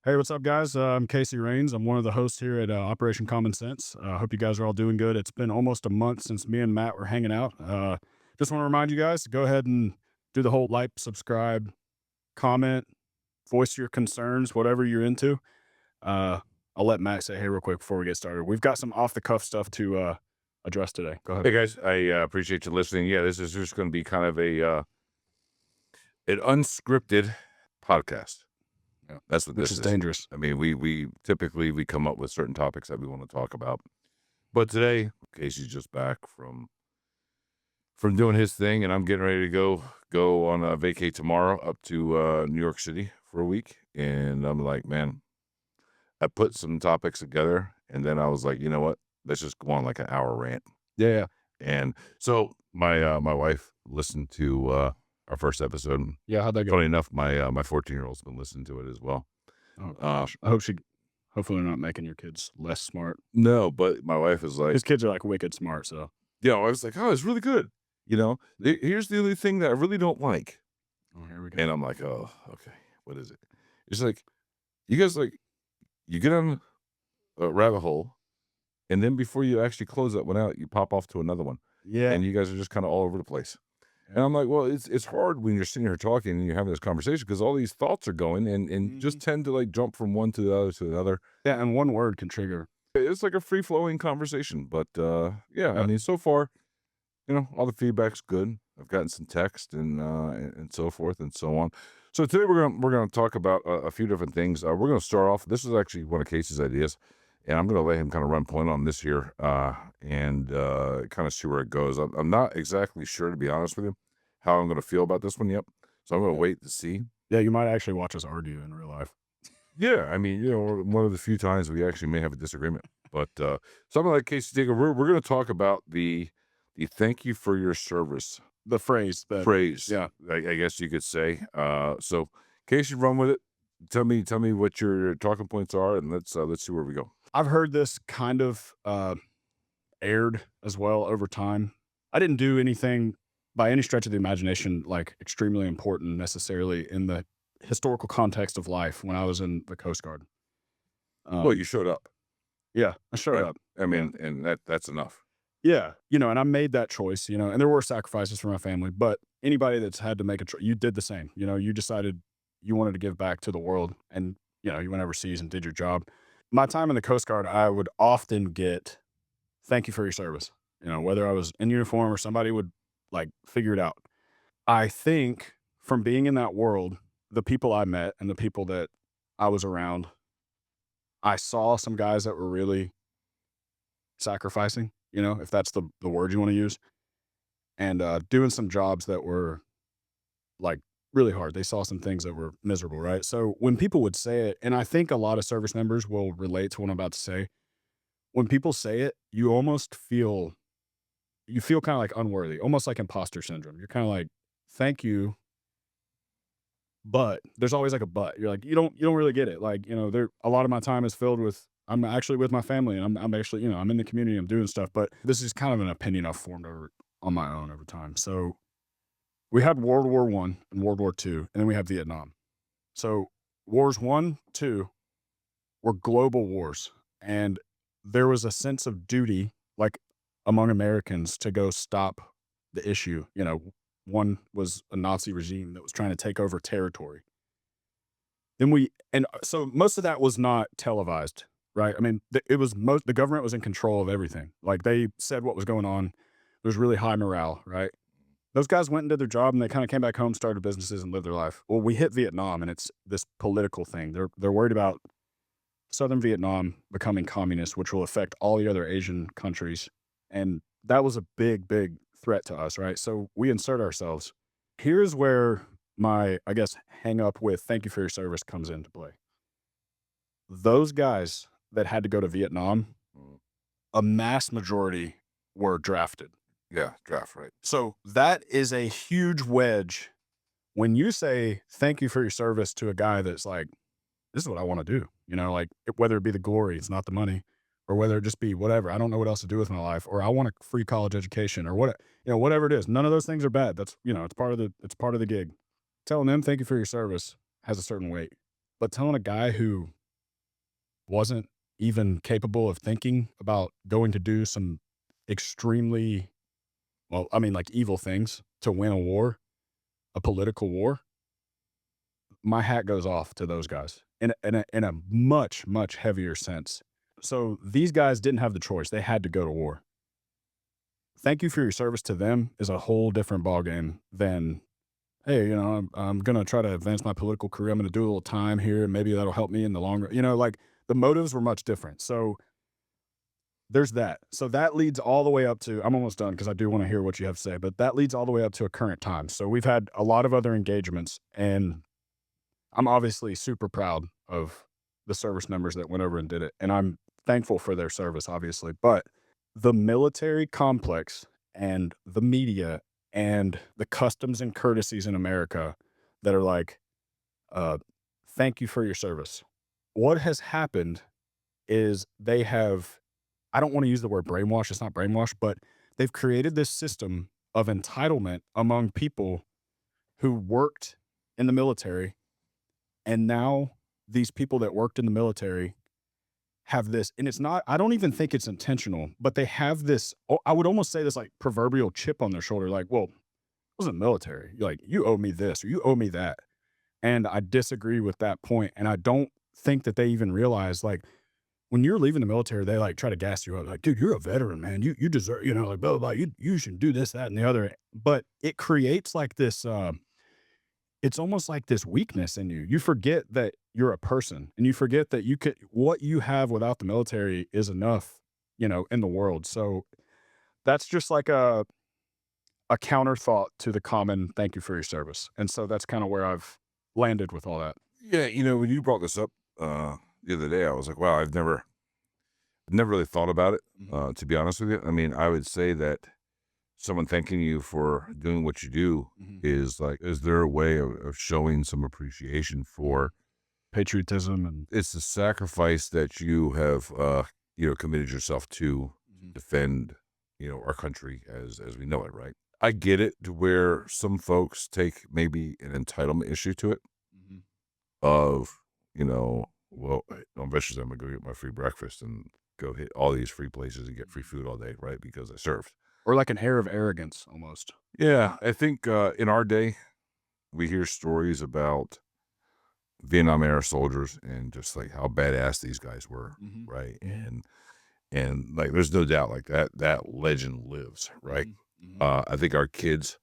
Hey, what's up, guys? I'm Casey Rains. I'm one of the hosts here at Operation Common Sense. I hope you guys are all doing good. It's been almost a month since me and Matt were hanging out. Just want to remind you guys to go ahead and do the whole like, subscribe, comment, voice your concerns, whatever you're into. Uh, I'll let Matt say hey real quick before we get started. We've got some off the cuff stuff to address today. Go ahead. Hey guys, I appreciate you listening. Yeah, this is just going to be kind of a an unscripted podcast. Yeah. That's what Which this is is. dangerous. I mean, we typically we come up with certain topics that we want to talk about, but today Casey's just back from doing his thing, and I'm getting ready to go on a vacay tomorrow up to New York City for a week. And I'm like, man, I put some topics together, and then I was like, you know what? Let's just go on like an hour rant. Yeah. And so my wife listened to our first episode. Yeah. How'd that go? Funny enough, my 14-year-old's been listening to it as well. Oh, gosh. Hopefully they're not making your kids less smart. No, but my wife is like, His kids are like wicked smart. So, I was like, oh, it's really good. Here's the only thing that I really don't like. oh, here we go. And I'm like, oh, okay, what is it? It's like, you guys you get on a rabbit hole, and then before you actually close that one out, you pop off to another one. Yeah. And you guys are just kind of all over the place. And I'm like, well, it's hard when you're sitting here talking and you're having this conversation because all these thoughts are going and just tend to like jump from one to the other to another. Yeah. And one word can trigger. It's like a free flowing conversation. But I mean, so far, all the feedback's good. I've gotten some text and so forth and so on. So today we're gonna talk about a few different things. We're gonna start off. This is actually one of Casey's ideas, and I'm gonna let him kind of run point on this here and kind of see where it goes. I'm not exactly sure, to be honest with you, how I'm gonna feel about this one yet. So I'm gonna wait to see. Yeah, you might actually watch us argue in real life. Yeah, I mean, one of the few times we actually may have a disagreement. But so I'm gonna let Casey take it. We're gonna talk about the thank you for your service The phrase that phrase. yeah. I guess you could say. So Casey, run with it. Tell me what your talking points are, and let's see where we go. I've heard this kind of aired as well over time. I didn't do anything by any stretch of the imagination like extremely important necessarily in the historical context of life when I was in the Coast Guard. Well, you showed up. Yeah, I showed Right. up. I mean, and that's enough. Yeah, and I made that choice, and there were sacrifices for my family, but anybody that's had to make a choice, you did the same. You decided you wanted to give back to the world and, you went overseas and did your job. My time in the Coast Guard, I would often get, thank you for your service, whether I was in uniform or somebody would like figure it out. I think from being in that world, the people I met and the people that I was around, I saw some guys that were really sacrificing, if that's the word you want to use, and doing some jobs that were like really hard. They saw some things that were miserable, right? So when people would say it, and I think a lot of service members will relate to what I'm about to say, when people say it, you feel kind of like unworthy, almost like imposter syndrome. You're kind of like, thank you, but there's always like a but. You're like, you don't really get it. Like, there a lot of my time is filled with I'm actually with my family and I'm actually, I'm in the community, I'm doing stuff. But this is kind of an opinion I've formed on my own over time. So we had World War I and World War II, and then we have Vietnam. So wars 1, 2 were global wars. And there was a sense of duty, like among Americans, to go stop the issue. One was a Nazi regime that was trying to take over territory. So most of that was not televised, right? I mean, the government was in control of everything. Like they said what was going on. There was really high morale, right? Those guys went and did their job and they kind of came back home, started businesses and lived their life. Well, we hit Vietnam and it's this political thing. They're worried about Southern Vietnam becoming communist, which will affect all the other Asian countries. And that was a big, big threat to us, right? So we insert ourselves. Here's where my, I guess, hang up with thank you for your service comes into play. Those guys that had to go to Vietnam, a mass majority were drafted. Yeah, draft, right. So that is a huge wedge. When you say thank you for your service to a guy that's like, this is what I want to do, like whether it be the glory, it's not the money, or whether it just be whatever. I don't know what else to do with my life, or I want a free college education or whatever it is. None of those things are bad. That's, it's part of the gig. Telling them thank you for your service has a certain weight, but telling a guy who wasn't even capable of thinking about going to do some extremely, well, I mean, like evil things to win a war, a political war, my hat goes off to those guys in a much, much heavier sense. So these guys didn't have the choice. They had to go to war. Thank you for your service to them is a whole different ballgame than, hey, I'm going to try to advance my political career. I'm going to do a little time here and maybe that'll help me in the long run. Like the motives were much different. So there's that. So that leads all the way up to, I'm almost done because I do want to hear what you have to say, but that leads all the way up to a current time. So we've had a lot of other engagements, and I'm obviously super proud of the service members that went over and did it. And I'm thankful for their service, obviously. But the military complex and the media and the customs and courtesies in America that are like, uh, thank you for your service. What has happened is they have, I don't want to use the word brainwash, it's not brainwash, but they've created this system of entitlement among people who worked in the military. And now these people that worked in the military have this, and it's not, I don't even think it's intentional, but they have this, I would almost say this like proverbial chip on their shoulder, like, well, I was in the military. You're like, you owe me this or you owe me that. And I disagree with that point. And I don't think that they even realize, like, when you're leaving the military, they like try to gas you up, like, dude, you're a veteran, man. You deserve, like blah, blah, blah. You should do this, that, and the other. But it creates like this, it's almost like this weakness in you. You forget that you're a person, and you forget that what you have without the military is enough, in the world. So that's just like a counter thought to the common thank you for your service. And so that's kind of where I've landed with all that. Yeah, when you brought this up the other day, I was like, wow, I've never really thought about it. Mhm. To be honest with you, I mean, I would say that someone thanking you for doing what you do Mhm. is like, is there a way of showing some appreciation for Patriotism and it's the sacrifice that you have, committed yourself to Mhm. defend, our country as we know it, right? I get it to where some folks take maybe an entitlement issue to it Mhm. of, well, hey, on Veterans Day, I'm gonna go get my free breakfast and go hit all these free places and get free food all day, right? Because I served. Or like an air of arrogance almost. Yeah, I think in our day, we hear stories about Vietnam era soldiers and just like how badass these guys were, Mhm. right? Mhm. And like, there's no doubt like that legend lives, right? Mhm. Mhm. I think our kids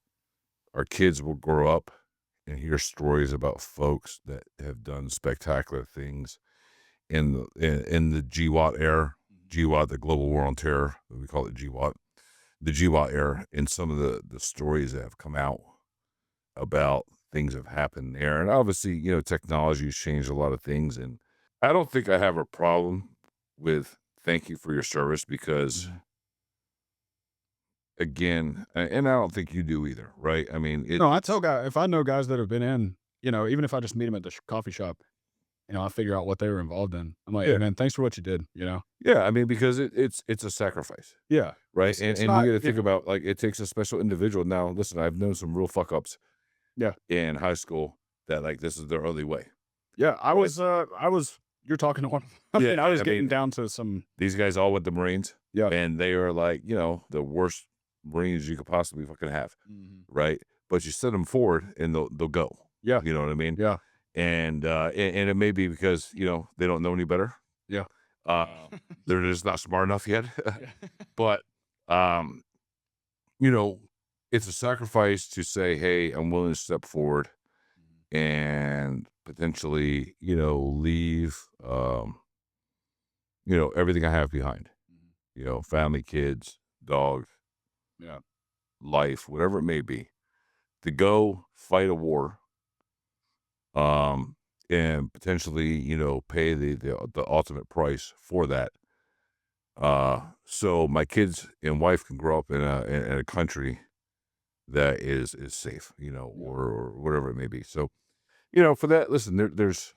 will grow up and hear stories about folks that have done spectacular things in the GWAT era, Mhm. GWAT, the Global War on Terror, we call it GWAT, the GWAT era, and some of the stories that have come out about things have happened there. And obviously, technology has changed a lot of things. And I don't think I have a problem with thank you for your service because, Mhm. again, and I don't think you do either, right? I mean, No, I tell it's, guys if I know guys that have been in, even if I just meet them at the coffee shop, I figure out what they were involved in. I'm like, hey yeah, man, thanks for what you did. yeah. I mean, because it's a sacrifice, Yeah, right? it's And it's and not. you got to think about like it takes a special individual. Now, listen, I've known some real fuck ups Yeah, in high school that like this is their only way, yeah. right? I was. You're talking to one. I Yeah, mean, I was I getting mean, down to some. these guys all went the Marines, Yeah. and they are like, the worst Marines you could possibly fucking have, Mhm. right? But you set them forward, and they'll go. Yeah, You know what I mean? yeah, And it may be because they don't know any better. yeah. Uh, they're just not smart enough yet. Yeah. But um, you know, it's a sacrifice to say, "Hey, I'm willing to step forward and potentially, leave, everything I have behind." Mhm. Family, kids, dog, Yeah. life, whatever it may be, to go fight a war, um, and potentially, pay the ultimate price for that. So my kids and wife can grow up in a country that is safe, Yeah. or whatever it may be. So, for that, listen, there's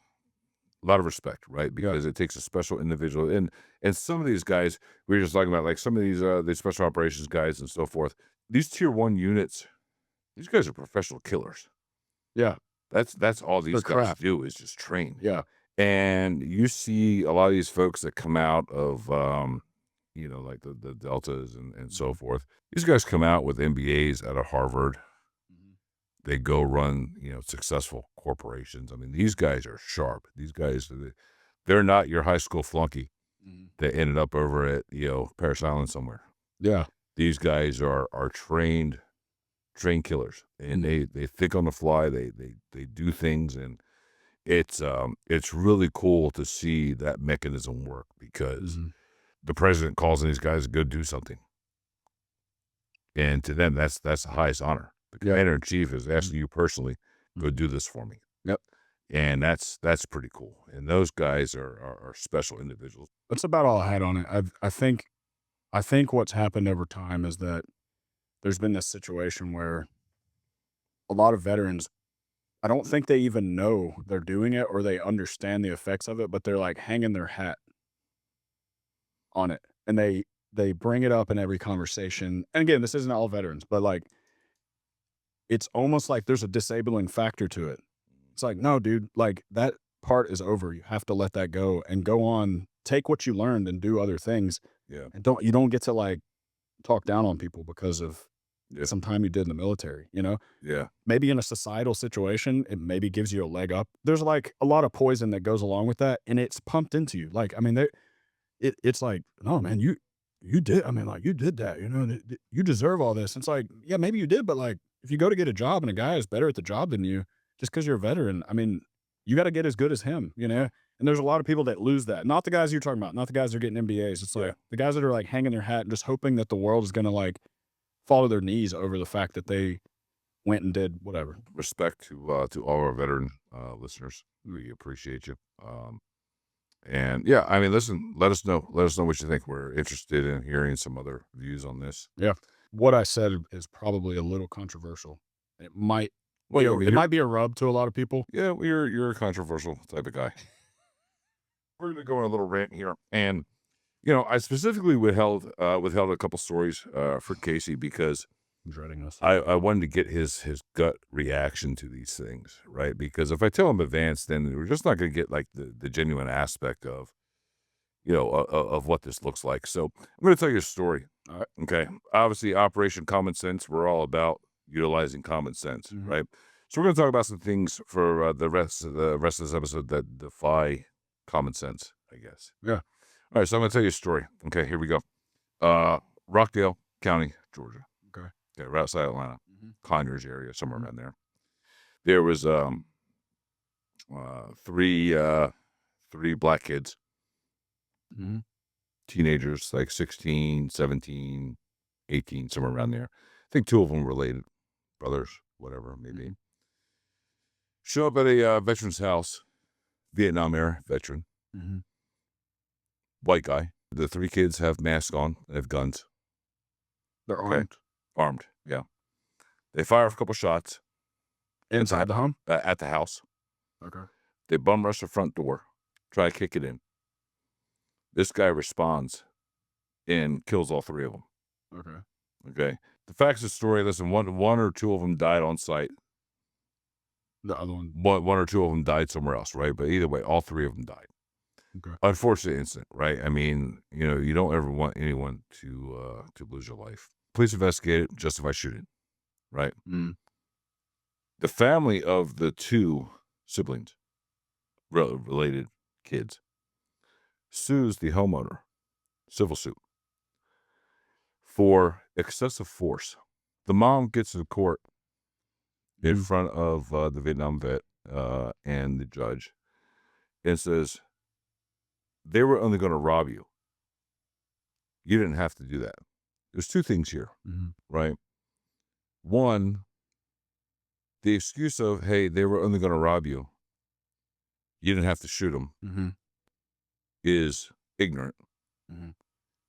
a lot of respect, right? Yeah. Because it takes a special individual, and some of these guys we were just talking about, like some of these special operations guys and so forth. These tier one units, these guys are professional killers. Yeah. That's all It's their these guys craft. do is just train. Yeah. And you see a lot of these folks that come out of, like the Deltas and so Mhm. forth. These guys come out with MBAs out of Harvard. Mhm. They go run, successful corporations. I mean, these guys are sharp. These guys, they're not your high school flunky Mhm. that ended up over at, Paris Island somewhere. Yeah. These guys are trained killers, and Mhm. they think on the fly. They do things, and it's really cool to see that mechanism work because Mhm. the president calls on these guys to go do something, and to them, that's the highest honor. The Yeah. commander in chief is Mhm. asking you personally, "Go Mhm. do this for me," Yep. and that's pretty cool. And those guys are special individuals. That's about all I had on it. I think what's happened over time is that there's been this situation where a lot of veterans, I don't think they even know they're doing it or they understand the effects of it, but they're like hanging their hat on it. And they bring it up in every conversation. And again, this isn't all veterans, but like it's almost like there's a disabling factor to it. It's like, no, dude, like that part is over. You have to let that go and go on, take what you learned and do other things. Yeah, And you don't get to like talk down on people because of yeah, some time you did in the military, you know? yeah, Maybe in a societal situation, it maybe gives you a leg up. There's like a lot of poison that goes along with that, and it's pumped into you. Like, I mean, it's like, no, man, you did. I mean, like you did that. You know, you deserve all this. It's like, yeah, maybe you did, but like, if you go to get a job and a guy is better at the job than you, just because you're a veteran, I mean, you got to get as good as him. You know, and there's a lot of people that lose that. Not the guys you're talking about. Not the guys that are getting MBAs. It's yeah. like the guys that are like hanging their hat and just hoping that the world is gonna like fall to their knees over the fact that they went and did whatever. Respect to all our veteran listeners. We appreciate you. And yeah, I mean, listen, let us know. Let us know what you think. We're interested in hearing some other views on this. Yeah. What I said is probably a little controversial. It might Well, yeah, it might be a rub to a lot of people. you're a controversial type of guy. We're gonna go on a little rant here, and I specifically withheld a couple stories for Casey because I'm dreading this. I wanted to get his gut reaction to these things, right? Because if I tell him advance, then we're just not gonna get like the genuine aspect of of what this looks like. So I'm gonna tell you a story. All right. Okay. Obviously, Operation Common Sense, we're all about utilizing common sense, Mhm. right? So we're going to talk about some things for the rest of this episode that defy common sense, I guess. Yeah. All right, so I'm going to tell you a story. Okay, here we go. Rockdale County, Georgia. Okay. Okay, right outside Atlanta, Mhm. Conyers area, somewhere Mhm. around there. There was three black kids, Mhm. teenagers, like 16, 17, 18, somewhere around there. I think two of them related, brothers, whatever, maybe. Mhm. Show up at a veteran's house, Vietnam era veteran, Mhm. white guy. The three kids have masks on and have guns. They're Okay, armed armed. Yeah, they fire a couple shots at inside the home. at the house. Okay. They bum rush the front door, try to kick it in. This guy responds and kills all three of them. Okay. Okay, the facts of the story. Listen, one or two of them died on site. The other one. One or two of them died somewhere else, right? But either way, all three of them died. Okay. Unfortunate incident, right? I mean, you don't ever want anyone to lose your life. Police investigate it, justify shooting, right? Mm. The family of the two siblings, related kids, sues the homeowner, civil suit, for excessive force. The mom gets to court in Mhm. front of the Vietnam vet and the judge and says, they were only going to rob you. You didn't have to do that. There's two things here, Mhm. right? One, the excuse of, hey, they were only going to rob you. You didn't have to shoot them Mhm. is ignorant, Mhm.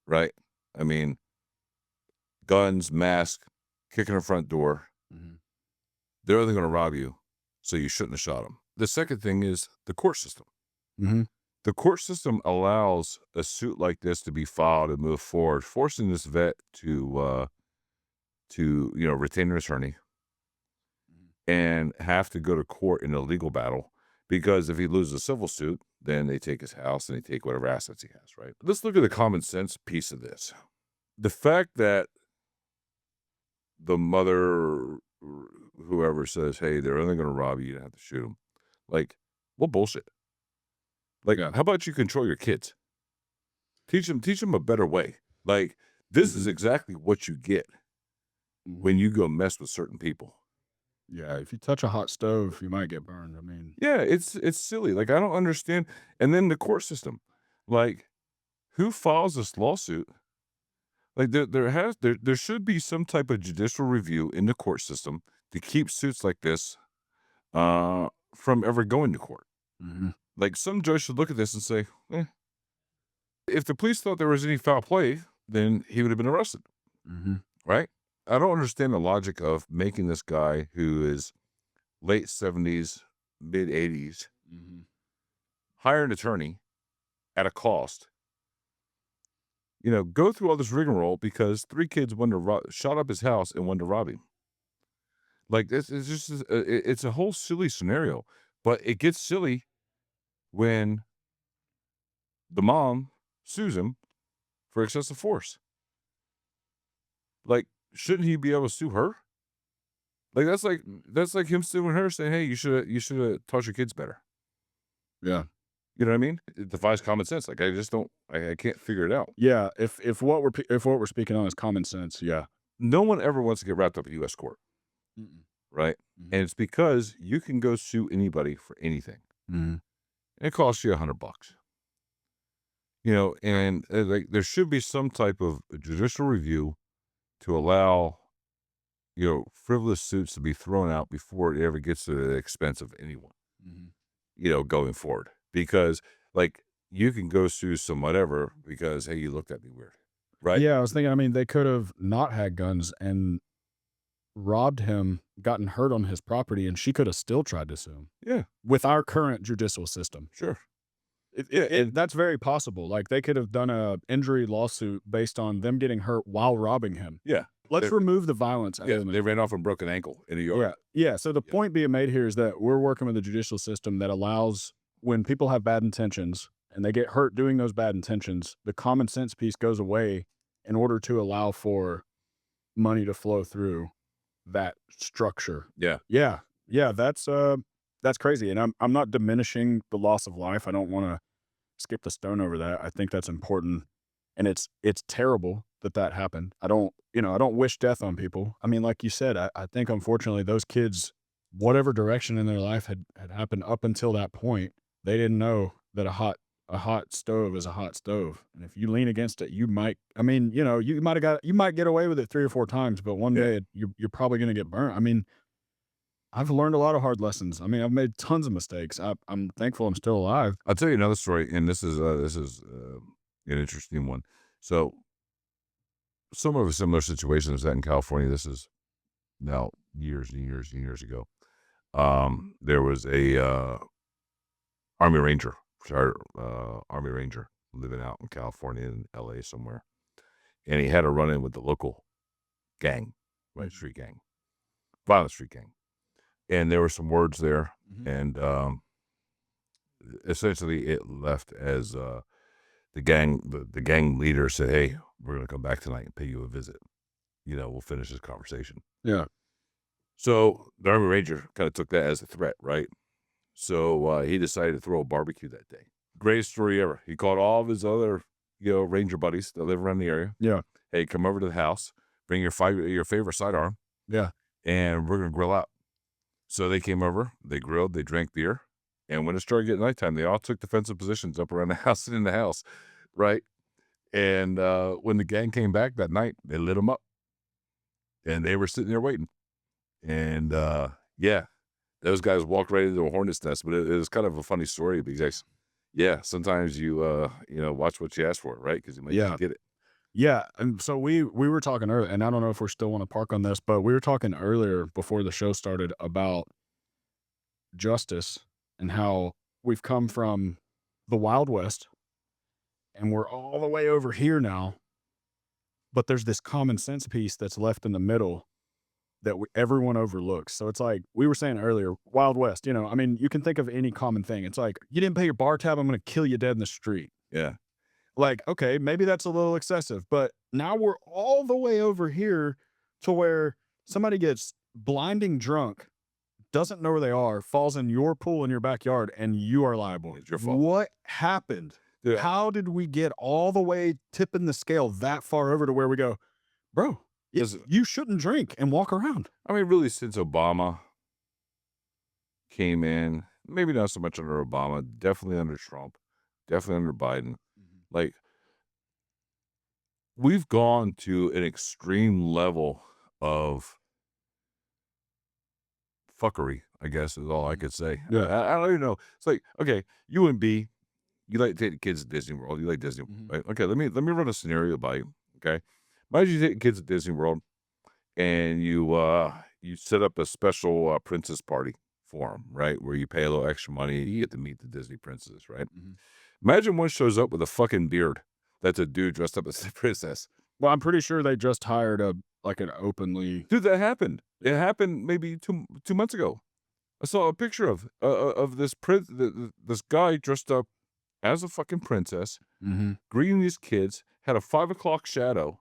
right? I mean, guns, mask, kicking the front door. Mhm. They're only going to rob you, so you shouldn't have shot them. The second thing is the court system. Mhm. The court system allows a suit like this to be filed and move forward, forcing this vet to retain an attorney and have to go to court in a legal battle because if he loses a civil suit, then they take his house and they take whatever assets he has, right? Let's look at the common sense piece of this. The fact that the mother, whoever says, "Hey, they're only going to rob you. You don't have to shoot them." Like, what bullshit? Like, Yeah. how about you control your kids? Teach them a better way. Like, this is Mhm. exactly what you get when Mhm. you go mess with certain people. Yeah, if you touch a hot stove, you might get burned. I mean, Yeah, it's silly. Like, I don't understand. And then the court system, like, who files this lawsuit? Like, there should be some type of judicial review in the court system to keep suits like this from ever going to court. mhm, Like, some judge should look at this and say, if the police thought there was any foul play, then he would have been arrested, mhm, right? I don't understand the logic of making this guy who is late 70s, mid 80s mhm. hire an attorney at a cost, go through all this rigmarole because three kids wanted to shot up his house and wanted to rob him. Like, this is just, it's a whole silly scenario, but it gets silly when the mom sues him for excessive force. Like, shouldn't he be able to sue her? Like, that's like him suing her saying, "Hey, you should have taught your kids better." Yeah. You know what I mean? It defies common sense. Like, I just don't I can't figure it out. Yeah, if what we're speaking on is common sense, yeah. No one ever wants to get wrapped up in US court, Mm-mm. right? And Mhm, it's because you can go sue anybody for anything. mhm. And it costs you $100. And, like, there should be some type of judicial review to allow, frivolous suits to be thrown out before it ever gets to the expense of anyone, Mhm. going forward. Because, like, you can go sue some whatever because, hey, you looked at me weird, right? Yeah, I was thinking, I mean, they could have not had guns and robbed him, gotten hurt on his property, and she could have still tried to sue him Yeah, with our current judicial system. sure. Yeah, and That's very possible. Like, they could have done a injury lawsuit based on them getting hurt while robbing him. yeah, Let's they remove the violence yeah, element. they ran off and broke an ankle in a yard. Yeah. Yeah, so the Yeah, point being made here is that we're working with a judicial system that allows when people have bad intentions and they get hurt doing those bad intentions, the common sense piece goes away in order to allow for money to flow through that structure. yeah, Yeah. Yeah, that's crazy, and I'm not diminishing the loss of life. I don't wanna skip the stone over that. I think that's important, and it's terrible that that happened. I don't wish death on people. I mean, like you said, I think unfortunately those kids, whatever direction in their life had happened up until that point, they didn't know that a hot stove is a hot stove, and if you lean against it, you might. I mean, you might get away with it 3 or 4 times, but one yeah. day you're probably gonna get burnt. I mean, I've learned a lot of hard lessons. I mean, I've made tons of mistakes. I'm thankful I'm still alive. I'll tell you another story, and this is an interesting one. So, some of a similar situation is that in California. This is now years and years and years ago. There was a Army Ranger, retired Army Ranger, living out in California in LA somewhere, and he had a run in with the local gang, right, Mhm, street gang, violent street gang, and there were some words there, mhm. and essentially it left as the gang leader said, "Hey, we're gonna come back tonight and pay you a visit. We'll finish this conversation." Yeah. So the Army Ranger kind of took that as a threat, right? So he decided to throw a barbecue that day. Greatest story ever. He called all of his other, Ranger buddies that live around the area. Yeah. Hey, come over to the house, bring your favorite sidearm, Yeah. and we're gonna grill out. So they came over, they grilled, they drank beer, and when it started getting nighttime, they all took defensive positions up around the house and in the house, right? And when the gang came back that night, they lit them up, and they were sitting there waiting. And yeah, those guys walked right into a hornet's nest, but it was kind of a funny story because, yeah, sometimes you watch what you ask for, right? Because you might Yeah. just get it. Yeah, and so we were talking earlier, and I don't know if we still wanna park on this, but we were talking earlier before the show started about justice and how we've come from the Wild West, and we're all the way over here now, but there's this common sense piece that's left in the middle that everyone overlooks. So it's like we were saying earlier, Wild West, you know, I mean, you can think of any common thing. It's like, you didn't pay your bar tab, I'm going to kill you dead in the street. Yeah. Like, okay, maybe that's a little excessive, but now we're all the way over here to where somebody gets blinding drunk, doesn't know where they are, falls in your pool in your backyard, and you are liable. It's your fault. What happened? Yeah. How did we get all the way tipping the scale that far over to where we go, bro, you shouldn't drink and walk around? I mean, really, since Obama came in, maybe not so much under Obama, definitely under Trump, definitely under Biden. Like, we've gone to an extreme level of fuckery, I guess is all I could say. Yeah. I don't even know. It's like, okay, you and B, you like to take the kids to Disney World. You like Disney, right? Okay, let me run a scenario by you. Okay, imagine you take the kids to Disney World, and you set up a special princess party for them, right? Where you pay a little extra money, you get to meet the Disney princess, right? Imagine one shows up with a fucking beard. That's a dude dressed up as a princess. Well, I'm pretty sure they just hired an openly. Dude, that happened. It happened maybe two months ago. I saw a picture of this this guy dressed up as a fucking princess, greeting these kids, had a 5 o'clock shadow.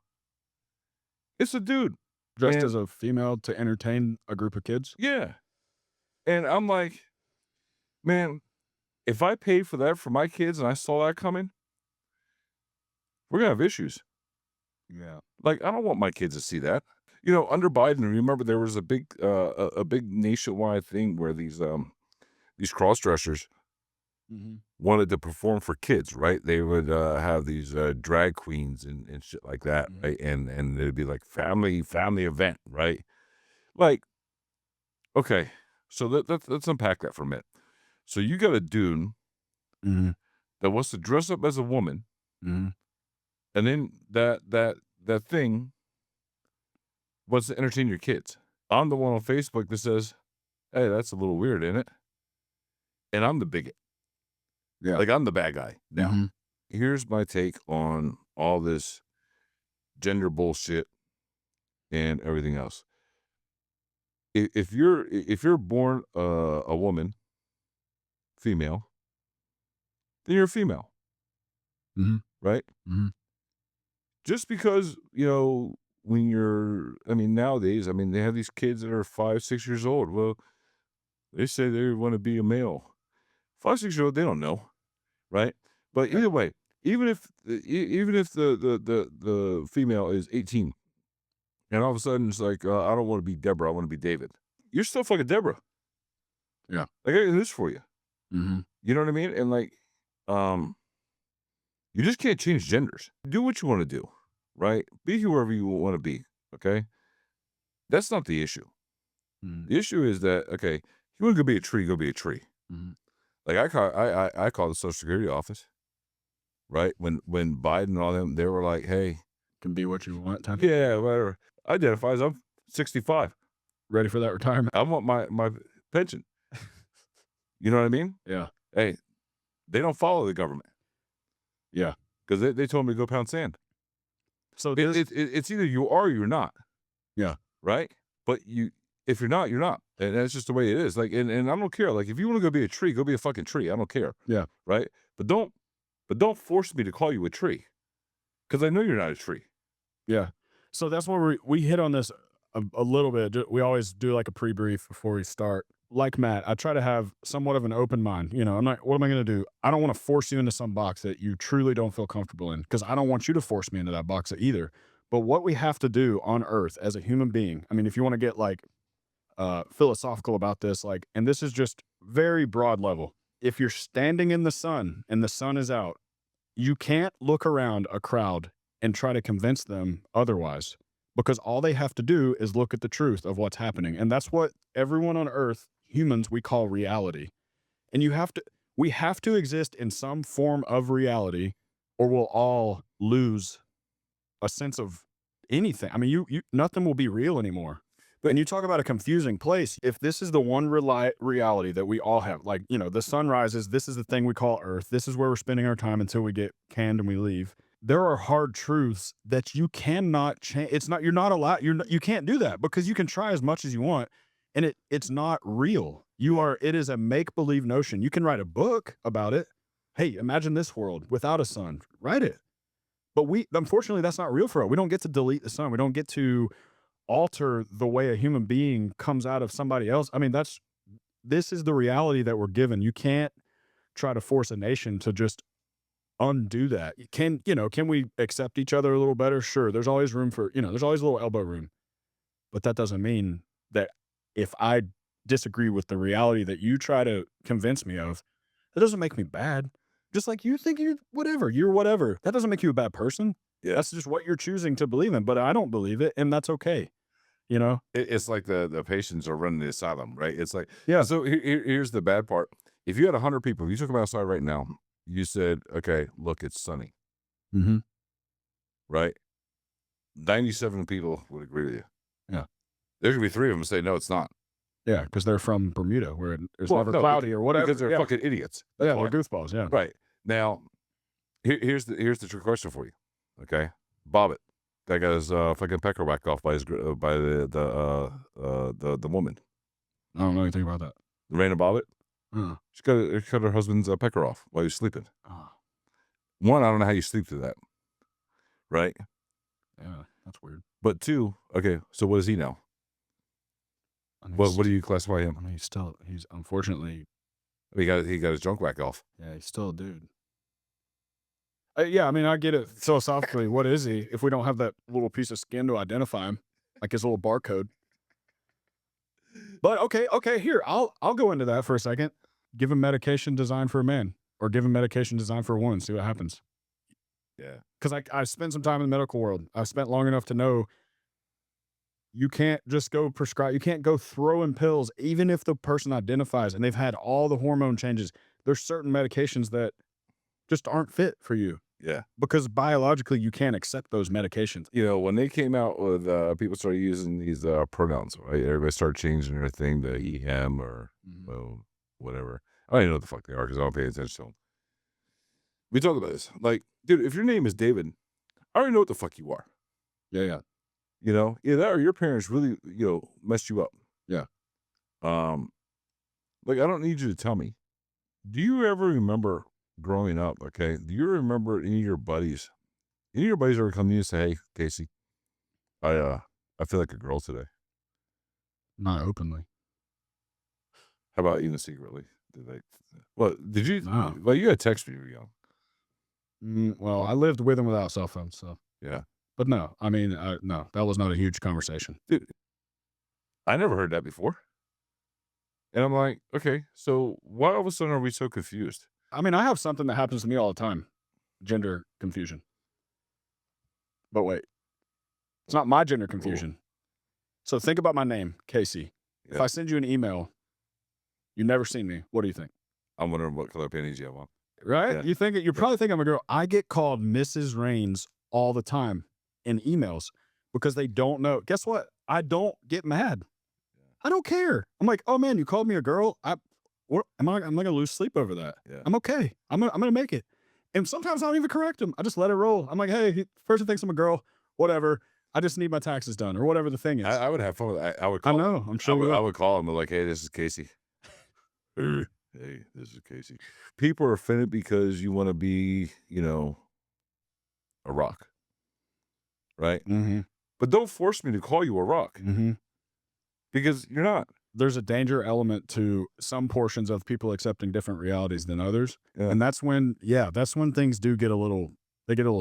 It's a dude. Dressed as a female to entertain a group of kids? Yeah. And I'm like, man, if I paid for that for my kids and I saw that coming, we're going to have issues. Yeah. Like, I don't want my kids to see that. You know, under Biden, remember there was a big nationwide thing where these cross-dressers wanted to perform for kids, right? They would have these drag queens and shit like that, right? And it'd be like family event, right? Like, okay, so let's unpack that for a minute. So you got a dude that wants to dress up as a woman, and then that thing wants to entertain your kids. I'm the one on Facebook that says, "Hey, that's a little weird, isn't it?" And I'm the bigot. Yeah. Like, I'm the bad guy. Now, here's my take on all this gender bullshit and everything else. If you're born a woman, female, then you're a female, right? Just because, you know, when nowadays, they have these kids that are 5, 6 years old. Well, they say they want to be a male. 5, 6 year old, they don't know, right? But either way, even if the female is 18, and all of a sudden it's like, I don't want to be Deborah, I want to be David. You're still fucking Deborah. Yeah. Like, I got this for you. You know what I mean? And like, you just can't change genders. Do what you want to do, right? Be whoever you want to be. Okay. That's not the issue. The issue is that, okay, you want to go be a tree, go be a tree. Like, I call the Social Security office, right? When Biden and all them, they were like, hey, Can be what you want. yeah, whatever. I identify as I'm 65. Ready for that retirement? I want my pension. You know what I mean? Yeah. Hey, they don't follow the government. Yeah. Because they told me to go pound sand. So it's either you are or you're not. Yeah. Right? But if you're not, you're not. And that's just the way it is. Like, and I don't care. Like, if you want to go be a tree, go be a fucking tree. I don't care. Yeah. Right? But don't force me to call you a tree. Because I know you're not a tree. Yeah. So that's where we hit on this a little bit. We always do like a pre-brief before we start. Like Matt, I try to have somewhat of an open mind. You know, I'm not, what am I going to do? I don't want to force you into some box that you truly don't feel comfortable in, because I don't want you to force me into that box either. But what we have to do on earth as a human being, I mean, if you want to get like philosophical about this, like, and this is just very broad level. If you're standing in the sun and the sun is out, you can't look around a crowd and try to convince them otherwise, because all they have to do is look at the truth of what's happening. And that's what everyone on earth, humans, we call reality. And we have to exist in some form of reality, or we'll all lose a sense of anything. I mean, you nothing will be real anymore. But, and you talk about a confusing place. If this is the one reality that we all have, like, you know, the sun rises, this is the thing we call Earth. This is where we're spending our time until we get canned and we leave. there are hard truths that you cannot change. It's not, you're not allowed, you can't do that because you can try as much as you want and it's not real. It is a make believe notion. You can write a book about it. Hey, imagine this world without a sun, write it. But unfortunately, that's not real for us. We don't get to delete the sun. We don't get to alter the way a human being comes out of somebody else. I mean, this is the reality that we're given. You can't try to force a nation to just undo that. Can we accept each other a little better? Sure. There's always room for, there's always a little elbow room. But that doesn't mean that if I disagree with the reality that you try to convince me of, that doesn't make me bad. Just like you think you're whatever. That doesn't make you a bad person. Yeah. That's just what you're choosing to believe in. But I don't believe it, and that's okay. You know? It's like the patients are running the asylum, right? It's like, Yeah. so here's the bad part. If you had 100 people, if you took them outside right now, you said, okay, look, it's sunny, Mm-hmm. right? 97 people would agree with you. Yeah. There's going to be 3 of them say, no, it's not. Yeah, because they're from Bermuda, where there's Well, never no, cloudy or whatever. Because they're Yeah. fucking idiots. Yeah, That's why. they're goofballs. Yeah. Right. Now, here's the trick question for you. Okay. Bobbitt. That got his fucking pecker whacked off by the woman. I don't know anything about that. Raina Bobbitt. Huh. She cut her husband's pecker off while he was sleeping. Oh, One, I don't know how you sleep through that. Right? yeah, that's weird. But 2, okay, so what is he now? I mean, What do you classify him? I mean, he's unfortunately, He got his junk whacked off. yeah, he's still a dude. Yeah, I mean, I get it philosophically. What is he if we don't have that little piece of skin to identify him, like his little barcode? But okay, here, I'll go into that for a second. Give him medication designed for a man, or give him medication designed for a woman. See what happens. Yeah. Because I spent some time in the medical world. I've spent long enough to know you can't just go prescribe. You can't go throwing pills, even if the person identifies and they've had all the hormone changes. There's certain medications that just aren't fit for you Yeah. because biologically you can't accept those medications. You know, when they came out with people started using these pronouns, right? Everybody started changing their thing to he, him, or well, whatever. I don't even know what the fuck they are because I don't pay attention to them. We talk about this. Like, dude, if your name is David, I already know what the fuck you are. Yeah. You know, either that or your parents really, messed you up. Yeah. Like, I don't need you to tell me. Do you ever remember growing up, okay? Do you remember any of your buddies? Any of your buddies ever come to you and say, hey, Casey, I feel like a girl today. Not openly. How about even secretly? Did you? No. Well, you had text when you were young. Well, I lived with him without cell phones, so. Yeah. But no, I mean, no, that was not a huge conversation. Dude, I never heard that before. And I'm like, okay, so why all of a sudden are we so confused? I mean, I have something that happens to me all the time. Gender confusion. But wait, it's not my gender confusion. So think about my name, Casey. Yeah. If I send you an email, you've never seen me. What do you think? I'm wondering what color panties you have on. Right? Yeah. You probably think I'm a girl. I get called Mrs. Rains all the time in emails because they don't know. Guess what? I don't get mad. I don't care. I'm like, oh man, you called me a girl. I'm not gonna lose sleep over that. Yeah. I'm okay. I'm gonna make it. And sometimes I don't even correct them. I just let it roll. I'm like, hey, first he thinks I'm a girl, whatever. I just need my taxes done or whatever the thing is. I would have fun with that. I would I call know. I'm sure. I would call him like, hey, this is Casey. Hey, this is Casey. People are offended because you want to be, a rock. Right? Mm-hmm. But don't force me to call you a rock. Mm-hmm. Because you're not. There's a danger element to some portions of people accepting different realities than others. Yeah. And that's when things do get a little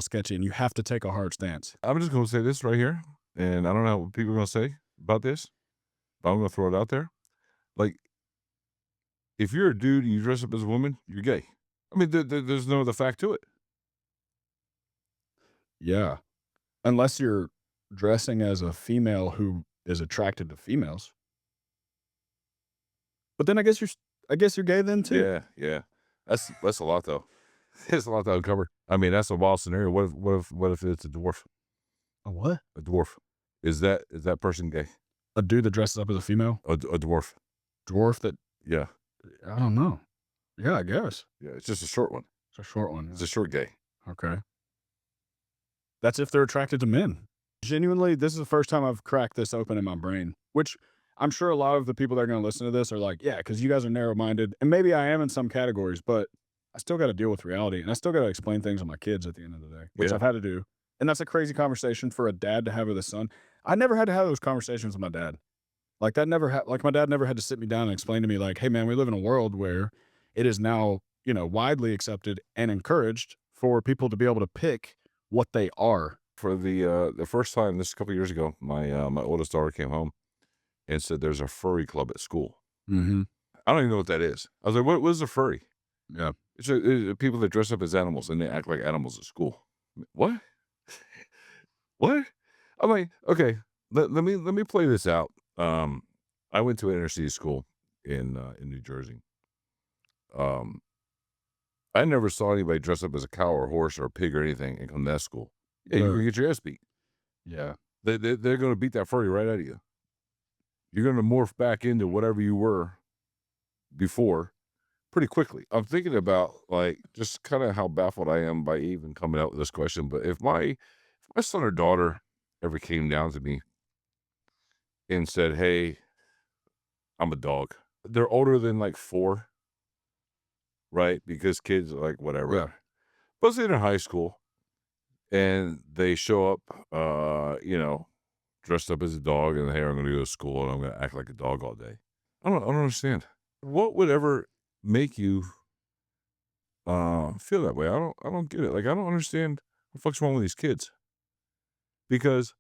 sketchy and you have to take a hard stance. I'm just going to say this right here. And I don't know what people are going to say about this, but I'm going to throw it out there. Like, if you're a dude and you dress up as a woman, you're gay. I mean, there's no other fact to it. Yeah. Unless you're dressing as a female who is attracted to females. But then I guess you're gay then too. Yeah. That's a lot though. It's a lot to uncover. I mean, that's a wild scenario. What if it's a dwarf? A what? A dwarf. Is that person gay? A dude that dresses up as a female? A dwarf. Dwarf that, Yeah. I don't know. Yeah, I guess. Yeah, it's just a short one. It's a short one. It's a short gay. Okay. That's if they're attracted to men. Genuinely, this is the first time I've cracked this open in my brain, which I'm sure a lot of the people that are going to listen to this are like, yeah, because you guys are narrow minded. And maybe I am in some categories, but I still got to deal with reality. And I still got to explain things to my kids at the end of the day, which Yeah. I've had to do. And that's a crazy conversation for a dad to have with his son. I never had to have those conversations with my dad. Like that never had, like my dad never had to sit me down and explain to me, like, hey, man, we live in a world where it is now, widely accepted and encouraged for people to be able to pick what they are. For the first time, this a couple years ago, my oldest daughter came home and said there's a furry club at school. Mm-hmm. I don't even know what that is. I was like, what is a furry? Yeah. It's people that dress up as animals and they act like animals at school. What? What? I'm like, okay, let me play this out. I went to an inner city school in New Jersey. Um, I never saw anybody dress up as a cow or a horse or a pig or anything and come to that school. Yeah, you're gonna get your ass beat. Yeah. They're gonna beat that furry right out of you. You're gonna morph back into whatever you were before pretty quickly. I'm thinking about like just kind of how baffled I am by even coming out with this question. But if my son or daughter ever came down to me and said, "Hey, I'm a dog," they're older than like 4, right? Because kids are like whatever. Yeah. But say they're in high school and they show up, dressed up as a dog, and hey, I'm going to go to school and I'm going to act like a dog all day. I don't understand. What would ever make you feel that way? I don't get it. Like I don't understand what the fuck's wrong with these kids. Because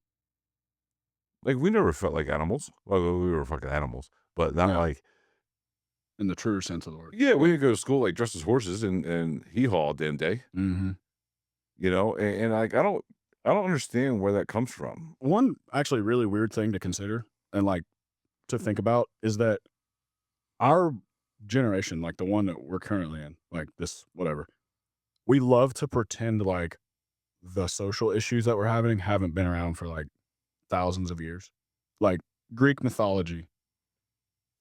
like we never felt like animals. Well, we were fucking animals, but not Yeah. like In the truer sense of the word. yeah, we didn't go to school like dressed as horses and hee haw all damn day. Mm-hmm. And like I don't understand where that comes from. One actually really weird thing to consider and like to think about is that our generation, like the one that we're currently in, like this, whatever, we love to pretend like the social issues that we're having haven't been around for like thousands of years. Like Greek mythology,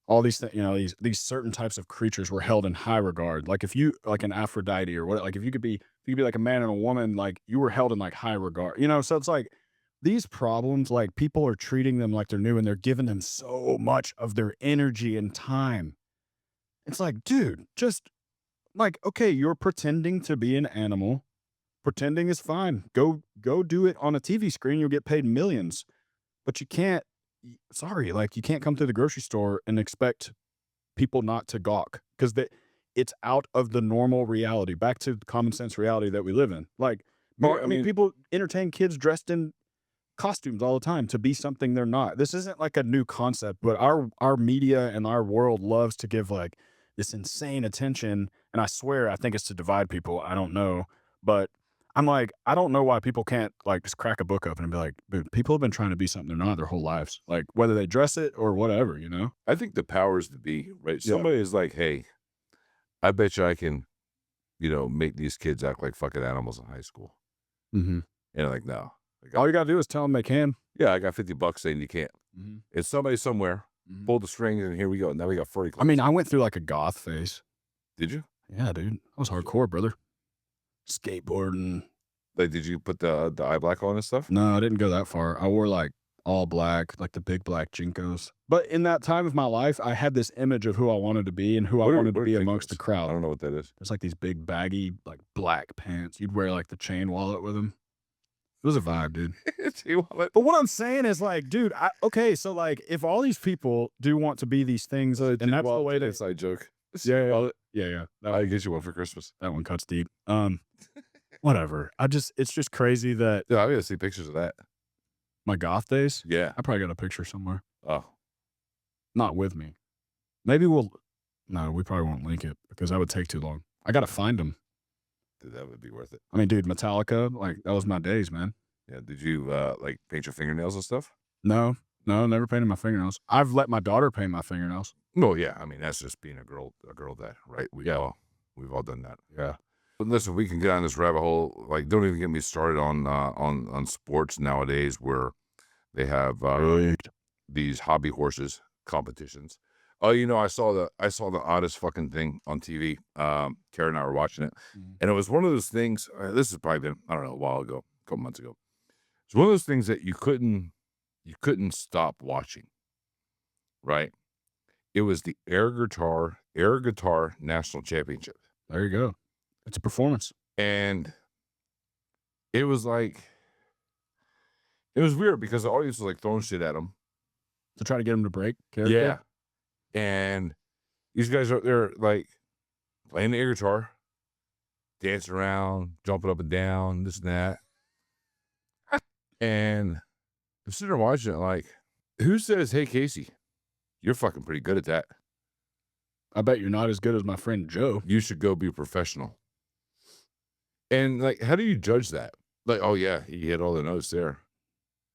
all these things, these certain types of creatures were held in high regard. Like if you like an Aphrodite or what, like if you could be like a man and a woman, like you were held in like high regard, So it's like these problems, like people are treating them like they're new and they're giving them so much of their energy and time. It's like, dude, just like, okay, you're pretending to be an animal. Pretending is fine. Go do it on a TV screen. You'll get paid millions. But you can't, sorry, like you can't come to the grocery store and expect people not to gawk because it's out of the normal reality, back to common sense reality that we live in. Like, Yeah, I mean, people entertain kids dressed in costumes all the time to be something they're not. This isn't like a new concept, but our media and our world loves to give like this insane attention. And I swear, I think it's to divide people. I don't know, but I'm like, I don't know why people can't like just crack a book open and be like, dude, people have been trying to be something they're not their whole lives. Like whether they dress it or whatever. I think the powers to be, right? Yeah. Somebody is like, hey, I bet you I can, make these kids act like fucking animals in high school. Mm-hmm. And I'm like, no. All you gotta do is tell them they can. Yeah, I got $50 saying you can't. Mm-hmm. It's somebody somewhere Mm-hmm. pulled the strings and here we go. Now we got furry I clubs. mean, I went through like a goth phase. Did you? Yeah, dude. I was hardcore, brother. Skateboarding. Like, did you put the eye black on and stuff? No, I didn't go that far. I wore like all black, like the big black Jinkos. But in that time of my life, I had this image of who I wanted to be and who I wanted to be amongst the I crowd. don't know what that is. There's like these big baggy, like black pants. You'd wear like the chain wallet with them. It was a vibe, dude. But what I'm saying is like, dude, okay, so like if all these people do want to be these things, and that's the way to inside joke. yeah. I get you one for Christmas. That one cuts deep. Whatever. It's just crazy that Yeah, I gotta see pictures of that. my goth days. Yeah. I probably got a picture somewhere. Oh, Not with me. Maybe no, we probably won't link it because that would take too long. I got to find them. dude, that would be worth it. I mean, dude, Metallica, like that was my days, man. Yeah. Did you like paint your fingernails and stuff? No, never painted my fingernails. I've let my daughter paint my fingernails. No, yeah. I mean, that's just being a girl dad, right? We've all done that. Yeah. But listen, we can get on this rabbit hole. Like, don't even get me started on sports nowadays where they have these hobby horses competitions. Oh, I saw the oddest fucking thing on TV. Karen and I were watching it, and it was one of those things. This has probably been, I don't know, a while ago, a couple months ago. It's one of those things that you couldn't stop watching, right? It was the air guitar national championship. There you go. It's a performance. And it was like, it was weird because the audience was like throwing shit at him. To try to get him to break character. Yeah. And these guys are up there like playing the air guitar, dancing around, jumping up and down, this and that. And I'm sitting there watching it like, who says, hey, Casey, you're fucking pretty good at that. I bet you're not as good as my friend Joe. You should go be a professional. And like, how do you judge that? Like, oh yeah, he hit all the notes there.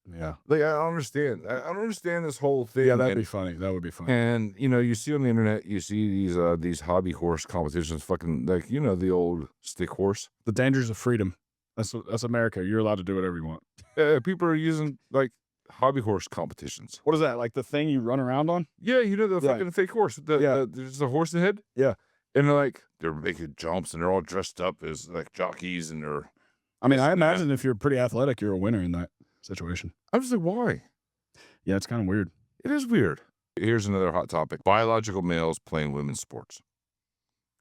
Yeah. Like, I don't understand. I don't understand this whole thing. Yeah, that'd and, be funny. That would be funny. and you see on the internet, you see these hobby horse competitions, fucking like, the old stick horse. The dangers of freedom. That's America. You're allowed to do whatever you want. People are using like hobby horse competitions. What is that? Like the thing you run around on? Yeah, the Yeah. fucking fake horse. There's a horse head. Yeah. And they're making jumps and they're all dressed up as like jockeys and they're. I mean, I imagine if you're pretty athletic, you're a winner in that situation. I'm just like, why? Yeah, it's kind of weird. It is weird. Here's another hot topic: biological males playing women's sports.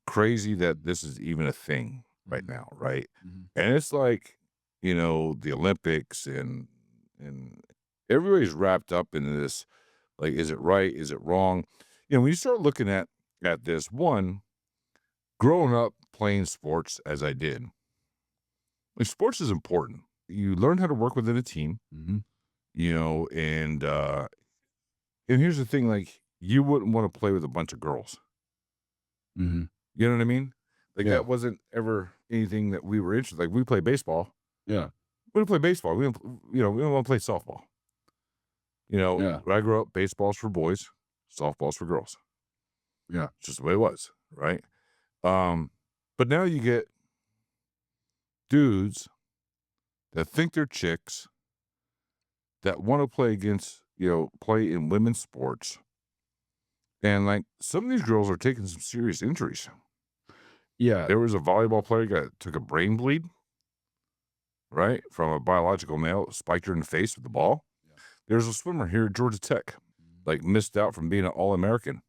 Crazy that this is even a thing right now, right? Mhm. And it's like, the Olympics and everybody's wrapped up in this. Like, is it right? Is it wrong? When you start looking at this, one, growing up playing sports as I did, like, sports is important. You learn how to work within a team, Mhm. and here's the thing, like, you wouldn't want to play with a bunch of girls. Mhm. You know what I mean? Like, Yeah. that wasn't ever anything that we were interested. Like, we play baseball. Yeah. We don't play baseball. We don't want to play softball. Yeah. When I grew up, baseball's for boys, softball's for girls. Yeah. It's just the way it was, right? But now you get dudes that think they're chicks that want to play play in women's sports. And like, some of these girls are taking some serious injuries. Yeah. There was a volleyball player that took a brain bleed, right? From a biological male, spiked her in the face with the ball. Yeah. There's a swimmer here at Georgia Tech, like, missed out from being an All-American.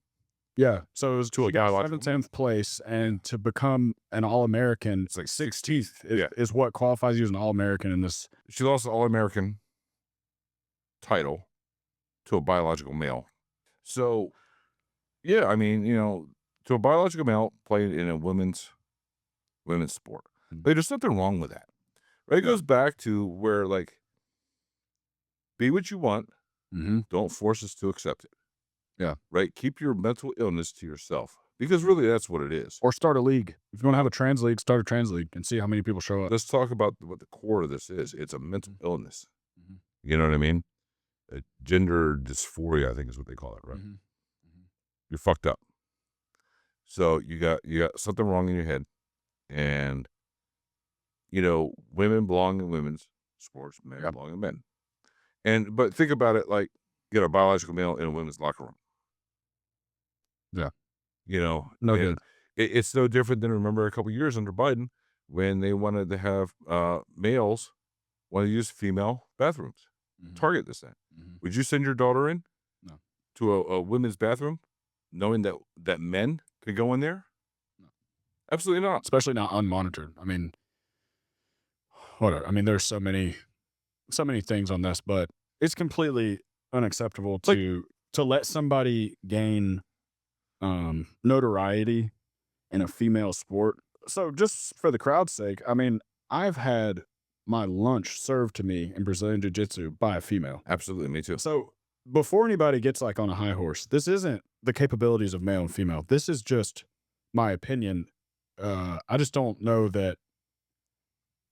Yeah. So it was To a guy like 7th place, and to become an All-American, It's like 16th is, Yeah. is what qualifies you as an All-American in this. She lost the All-American title to a biological male. So, yeah, I mean, to a biological male playing in a women's sport. Mm. Like, there's something wrong with that. Right? It Yeah. goes back to where, like, be what you want. Mm-hmm. Don't force us to accept it. Yeah. Right? Keep your mental illness to yourself. Because really, that's what it is. Or start a league. If you want to have a trans league, start a trans league and see how many people show up. Let's talk about what the core of this is. It's a mental illness. Mhm. You know what I mean? Gender dysphoria, I think is what they call it, right? Mhm. You're fucked up. So you got something wrong in your head. And, women belong in women's sports, men Yep. belong in men. But think about it like, a biological male in a women's locker room. Yeah. No No good. It's no different than, remember, a couple years under Biden when they wanted to have males want to use female bathrooms. Mhm. Target this thing. Mhm. Would you send your daughter in? No. To a women's bathroom, knowing that men could go in there? No. Absolutely not. Especially not unmonitored. I mean, whatever. I mean, there's so many things on this, but it's completely unacceptable to let somebody gain notoriety in a female sport. So just for the crowd's sake, I mean, I've had my lunch served to me in Brazilian Jiu-Jitsu by a female. Absolutely, me too. So before anybody gets like on a high horse, this isn't the capabilities of male and female. This is just my opinion. I just don't know that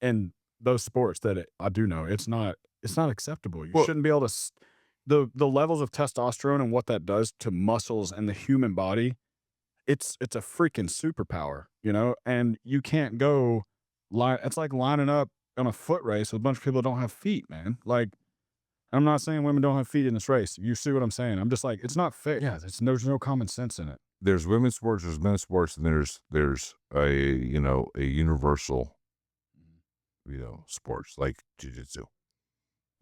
in those sports that I do know, it's not acceptable. You Well- shouldn't be able to the levels of testosterone and what that does to muscles and the human body. It's a freaking superpower, and you can't go it's like lining up on a foot race with a bunch of people that don't have feet, man. Like, I'm not saying women don't have feet in this race. You see what I'm saying? I'm just like, it's not fair. Yeah, there's no common sense in it. There's women's sports, there's men's sports, and there's a universal sports like jiu-jitsu.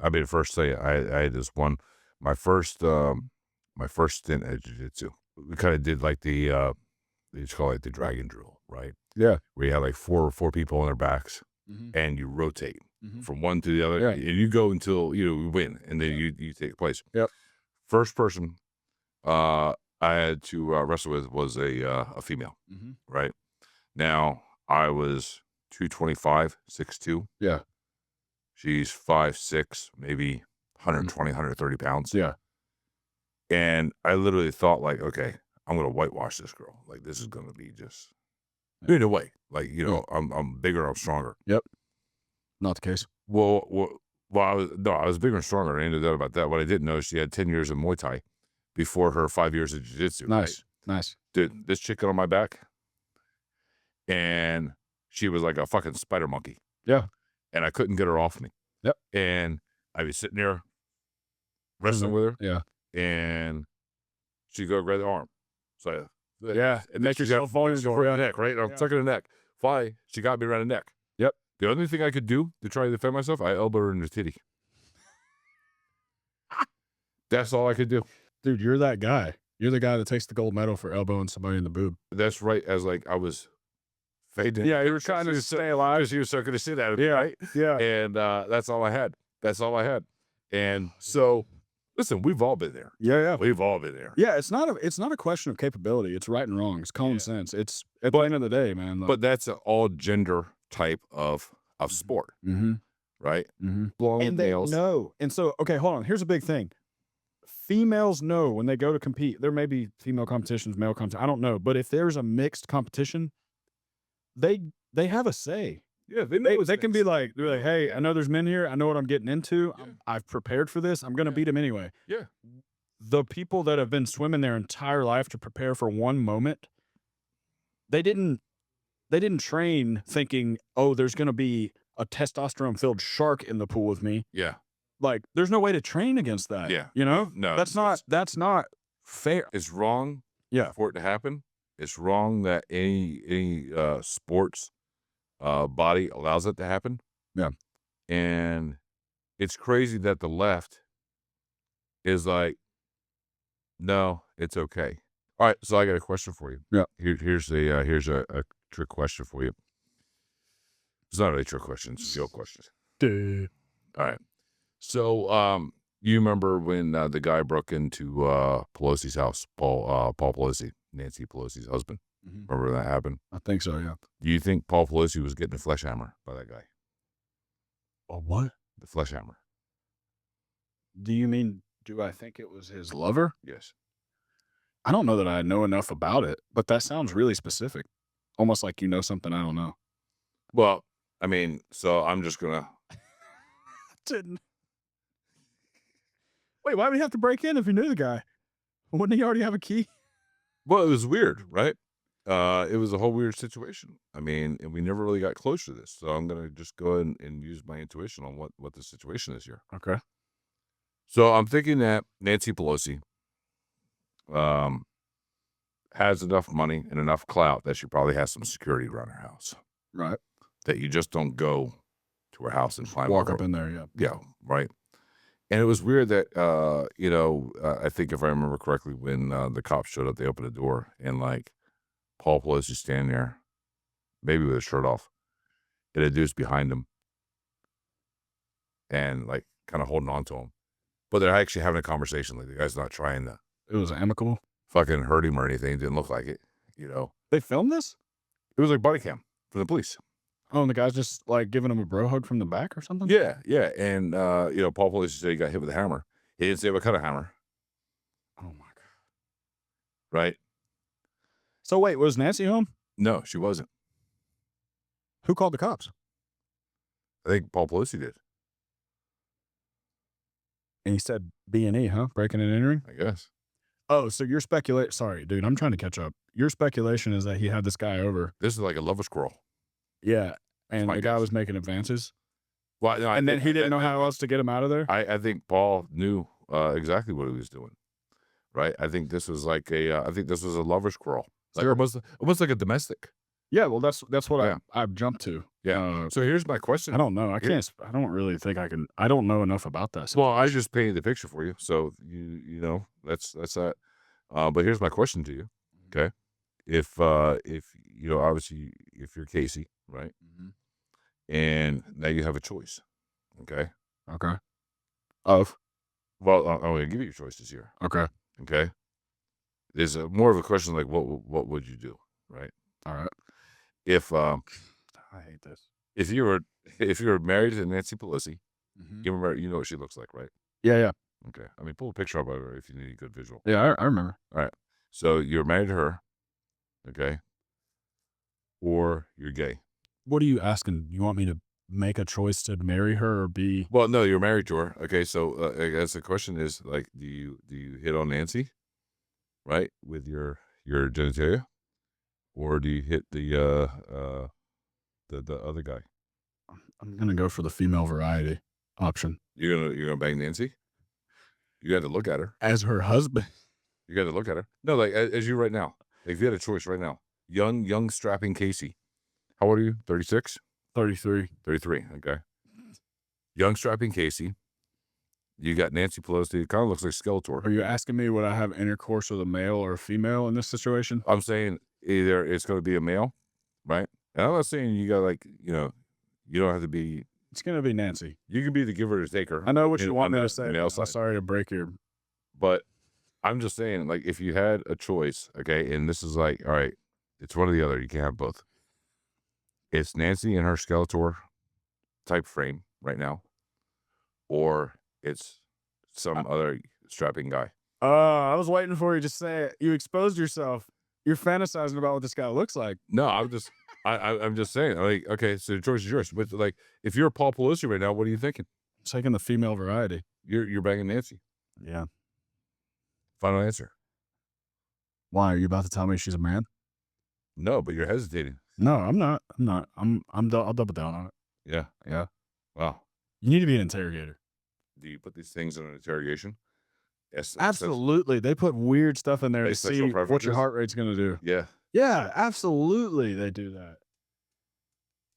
I mean, first say I had this one, my first, my first stint at jiu-jitsu. We kind of did like they just call it the dragon drill, right? Yeah. Where you have like four people on their backs Mhm. and you rotate Mhm. from one to the other, Yeah. and you go until you win, and then you take place. Yep. First person I had to wrestle with was a female, Mhm. right? Now I was 225, 6'2". Yeah. She's 5'6", maybe Mhm. 120, 130 pounds. Yeah. And I literally thought like, okay, I'm gonna whitewash this girl. Like this is gonna be just Yeah. in a way. Like, Yeah. I'm bigger, I'm stronger. Yep. Not the case. Well, I was bigger and stronger. I ain't no doubt about that. What I didn't know is she had 10 years of Muay Thai before her 5 years of jiu-jitsu, right? Nice. Nice. Dude, this chick got on my back, and she was like a fucking spider monkey, Yeah. and I couldn't get her off me. Yep. And I was sitting there wrestling with her, Yeah. and she'd go grab the arm. So, Yeah. and then Make she yourself got vulnerable. around the neck, right? I'm Yeah. tucking the neck. Finally, she got me around the neck. Yep. The only thing I could do to try to defend myself, I elbowed her in the titty. That's all I could do. Dude, you're that guy. You're the guy that takes the gold medal for elbowing somebody in the boob. That's right. As like I was fading. Yeah, you were trying to stay alive. Because you were so good to see that, Yeah. right? Yeah. And that's all I had. That's all I had. And so, listen, we've all been there. Yeah. Yeah. We've all been there. Yeah. It's not a question of capability. It's right and wrong. It's common sense. It's at the end of the day, man. But that's an all gender type of sport, mm-hmm. right? Mm-hmm. Blowing And they nails. know. And so, okay, hold on. Here's a big thing. Females know when they go to compete. There may be female competitions, male competition. I don't know. But if there's a mixed competition, they have a say. Yeah, they Can be like, they're like, hey, I know there's men here. I know what I'm getting into. Yeah. I've prepared for this. I'm going to beat them anyway. Yeah. The people that have been swimming their entire life to prepare for one moment, they didn't train thinking, oh, there's going to be a testosterone-filled shark in the pool with me. Yeah. Like, there's no way to train against that. Yeah. You know? No. That's not fair. It's wrong Yeah. for it to happen. It's wrong that any sports body allows it to happen. Yeah. And it's crazy that the left is like, no, it's okay. All right, so I got a question for you. Yeah. Here's a trick question for you. It's not really a trick question, it's a real question. Duh. All right. So you remember when the guy broke into Pelosi's house, Paul Pelosi, Nancy Pelosi's husband? Mm-hmm. Remember when that happened? I think so, yeah. Do you think Paul Pelosi was getting a flesh hammer by that guy? Oh, what? The flesh hammer. Do I think it was his lover? Yes. I don't know that I know enough about it, but that sounds really specific. Almost like you know something I don't know. Well, I mean, so I'm just gonna. Didn't. Wait, why would he have to break in if he knew the guy? Wouldn't he already have a key? Well, it was weird, right? It was a whole weird situation. I mean, and we never really got close to this. So I'm gonna just go ahead and use my intuition on what the situation is here. Okay. So I'm thinking that Nancy Pelosi has enough money and enough clout that she probably has some security around her house. Right. That you just don't go to her house and climb Walk over. up in there, yeah. Yeah, right. And it was weird that, I think if I remember correctly, when the cops showed up, they opened the door and like Paul Pelosi standing there, maybe with his shirt off, and a dude's behind him and like kind of holding on to him. But they're actually having a conversation. Like the guy's not trying to It was amicable. fucking hurt him or anything. It didn't look like it, They filmed this? It was like body cam from the police. Oh, and the guy's just like giving him a bro hug from the back or something? Yeah, yeah. And, Paul Pelosi said he got hit with a hammer. He didn't say what kind of hammer, Oh my God. right? So wait, was Nancy home? No, she wasn't. Who called the cops? I think Paul Pelosi did, And he said B&E, huh? Breaking and entering? I guess. Oh, so your speculation, sorry, dude, I'm trying to catch up. Your speculation is that he had this guy over. This is like a lover's quarrel. Yeah. And my the guy guess. was making advances. Well, no, And then he didn't know how else to get him out of there? I think Paul knew exactly what he was doing, right? I think this was like I think this was a lover's quarrel, like Sure. almost like a domestic. Yeah, well, that's what Yeah, I've jumped to. yeah. So here's my I question. don't know. Here, I don't really think I can. I don't know enough about that well, I situation. just painted the picture for you, so you know that's that. But here's my question to you. Okay, if you know obviously if you're Casey, right, Mhm. and now you have a choice. Okay, Okay. Of well I'm gonna give you your choices here. okay. Okay, there's more of a question like what would you do, right? All right. If I hate this. if you were if you were married to Nancy Pelosi, Hmm. you know what she looks like, right? Yeah, yeah, Okay, I mean pull a picture up of her if you need a good visual. yeah. I remember. All right, so you're married to her, okay, or you're gay. What are you asking? You want me to make a choice to marry her or be? Well, no, you're married to her. Okay, so I guess the question is like, do you hit on Nancy, right, with your genitalia, or do you hit the other guy? I'm gonna go for the female variety option You're gonna bang Nancy? You got to look at her. as her husband. You got to look at her. No, like as you right now. Like, if you had a choice right now, young strapping Casey. How old are you? 36? 33. 33. Okay. Young strapping Casey. You got Nancy Pelosi. It kind of looks like Skeletor. Are you asking me would I have intercourse with a male or a female in this situation? I'm saying either it's going to be a male, right? And I'm not saying you got like, you don't have to be, It's gonna be Nancy. you can be the giver or taker I know what you want on me to the say. male I'm side. sorry to break your. But I'm just saying, like, if you had a choice, okay, and this is like, all right, it's one or the other. You can't have both. It's Nancy in her Skeletor type frame right now, or it's Uh, some other strapping guy. I was waiting for you to say it. You exposed yourself. You're fantasizing about what this guy looks like. No, I'm just saying, like, okay, so the choice is yours. But like, if you're Paul Pelosi right now, what are you thinking? Taking the female variety. You're banging Nancy. Yeah. Final answer. Why are you about to tell me she's a man? No, but you're hesitating. No, I'm not. I'm not. I'll double down on it. Yeah. Yeah. Wow. You need to be an interrogator. Do you put these things in an interrogation? Yes. Absolutely. They put weird stuff in there to Sexual see what your preferences. heart rate's gonna do. Yeah. Yeah, absolutely. They do that.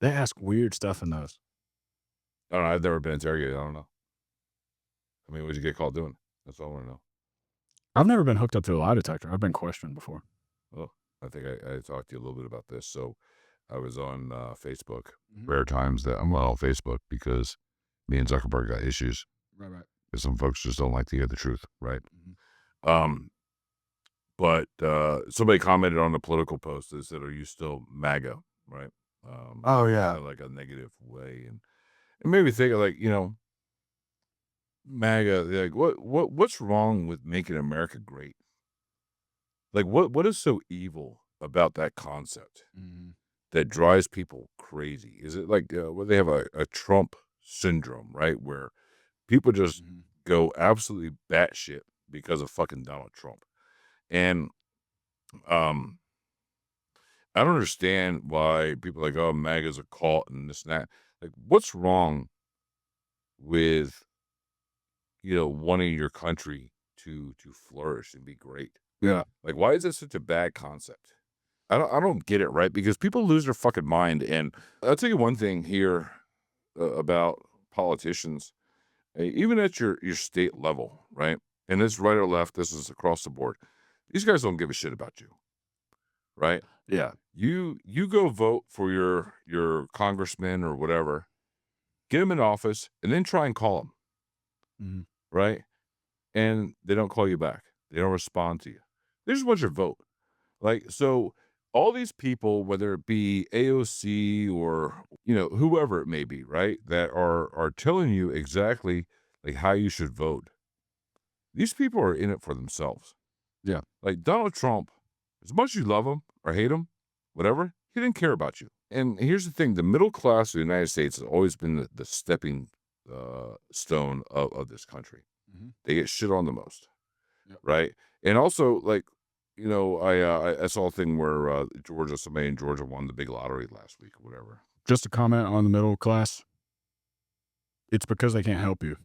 They ask weird stuff in those. I don't know. I've never been interrogated. I don't know. I mean, what'd you get called doing? That's all I want to know. I've never been hooked up to a lie detector. I've been questioned before. Oh, I think I talked to you a little bit about this. So I was on Facebook. Mhm. Rare times that I'm not on Facebook because me and Zuckerberg got issues. Right, right. Because some folks just don't like to hear the truth, right? Mhm. Um, but somebody commented on the political post that said, "Are you still MAGA?" Right? Oh, Kind yeah. of like a negative way, and it made me think of like MAGA. Like what's wrong with making America great? Like what is so evil about that concept Mhm. that drives people crazy? Is it like where they have a Trump syndrome, right? Where people just Mhm. go absolutely batshit because of fucking Donald Trump. And um, I don't understand why people are like, oh, MAGA's a cult and this and that. Like, what's wrong with wanting your country to flourish and be great? Yeah. Like, why is this such a bad concept? I don't get it, right? Because people lose their fucking mind. And I'll tell you one thing here about politicians, even at your state level, right? And this right or left, this is across the board. These guys don't give a shit about you, right? Yeah. You go vote for your congressman or whatever, get them in office, and then try and call them, Mhm. right? And they don't call you back. They don't respond to you. They just want your vote. Like, so all these people, whether it be AOC or, whoever it may be, right, that are telling you exactly like how you should vote. These people are in it for themselves. Yeah. Like Donald Trump, as much as you love him or hate him, whatever, he didn't care about you. And here's the thing: the middle class of the United States has always been the stepping stone of this country. Mhm. They get shit on the most, Yep. right? And also, like, I saw a thing where somebody in Georgia won the big lottery last week, or whatever. Just a comment on the middle class. It's because they can't help you.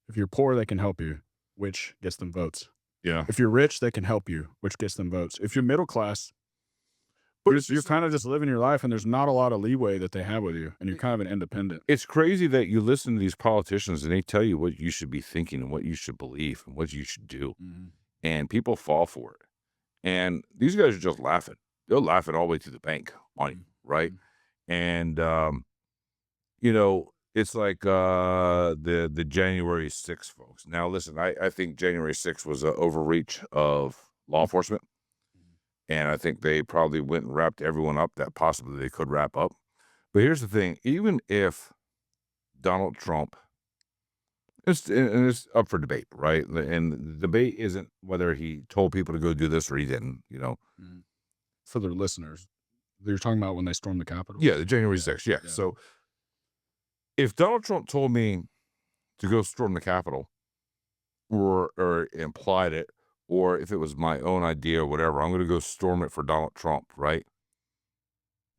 If you're poor, they can help you, which gets them votes. Yeah. If you're rich, they can help you, which gets them votes. If you're middle class, But You're kind of just living your life, and there's not a lot of leeway that they have with you, and you're kind of an independent. it's crazy that you listen to these politicians and they tell you what you should be thinking and what you should believe and what you should do, Mhm. and people fall for it. And these guys are just laughing. They'll laugh it all the way to the bank on you, Mhm. right? Mhm. And it's like the January 6th folks. Now, listen, I think January 6th was an overreach of law enforcement, and I think they probably went and wrapped everyone up that possibly they could wrap up. But here's the thing: even if Donald Trump, and it's up for debate, right? And the debate isn't whether he told people to go do this or he didn't. Mhm. For their listeners, you're talking about when they stormed the Capitol? Yeah, the January Yeah, 6th. Yeah. yeah. So if Donald Trump told me to go storm the Capitol, or implied it, or if it was my own idea or whatever, I'm going to go storm it for Donald Trump, right?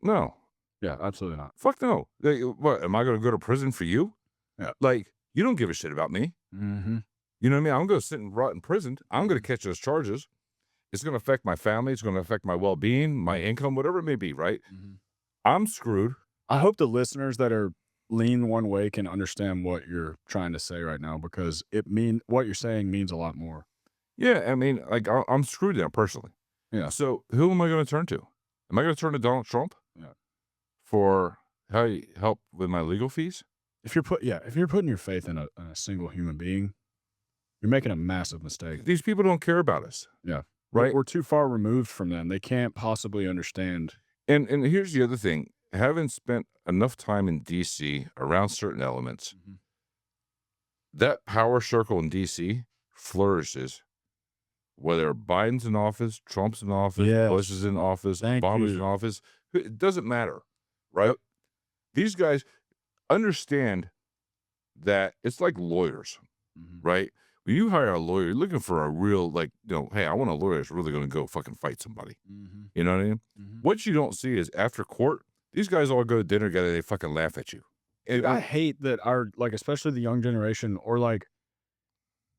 No, Yeah, absolutely not. fuck no. What am I going to go to prison for you? Yeah. Like, you don't give a shit about me. Mhm. You know what I mean? I'm going to sit and rot in prison. I'm going Mhm. to catch those charges. It's going to affect my family. It's going to affect my well-being, my income, whatever it may be, right? Mhm. I'm screwed. I hope the listeners that are lean one way can understand what you're trying to say right now, because what you're saying means a lot more. Yeah, I mean, like, I'm screwed now personally. Yeah. So who am I going to turn to? Am I going to turn to Donald Trump Yeah. for help with my legal fees? If you're putting your faith in a single human being, you're making a massive mistake. These people don't care about us, Yeah. right? We're too far removed from them. They can't possibly understand. And here's the other thing: having spent enough time in D.C. around certain elements, Mhm. that power circle in D.C. flourishes. Whether Biden's in office, Trump's in office, Bush is Yes. in office, Thank Obama's in you. office, it doesn't matter, right? Yep. These guys understand that it's like lawyers, Mhm. right? When you hire a lawyer, you're looking for a real, like, hey, I want a lawyer that's really going to go fucking fight somebody. Mhm. You know what I mean? Mhm. What you don't see is after court, these guys all go to dinner together. They fucking laugh at you. Dude, I hate that especially the young generation, or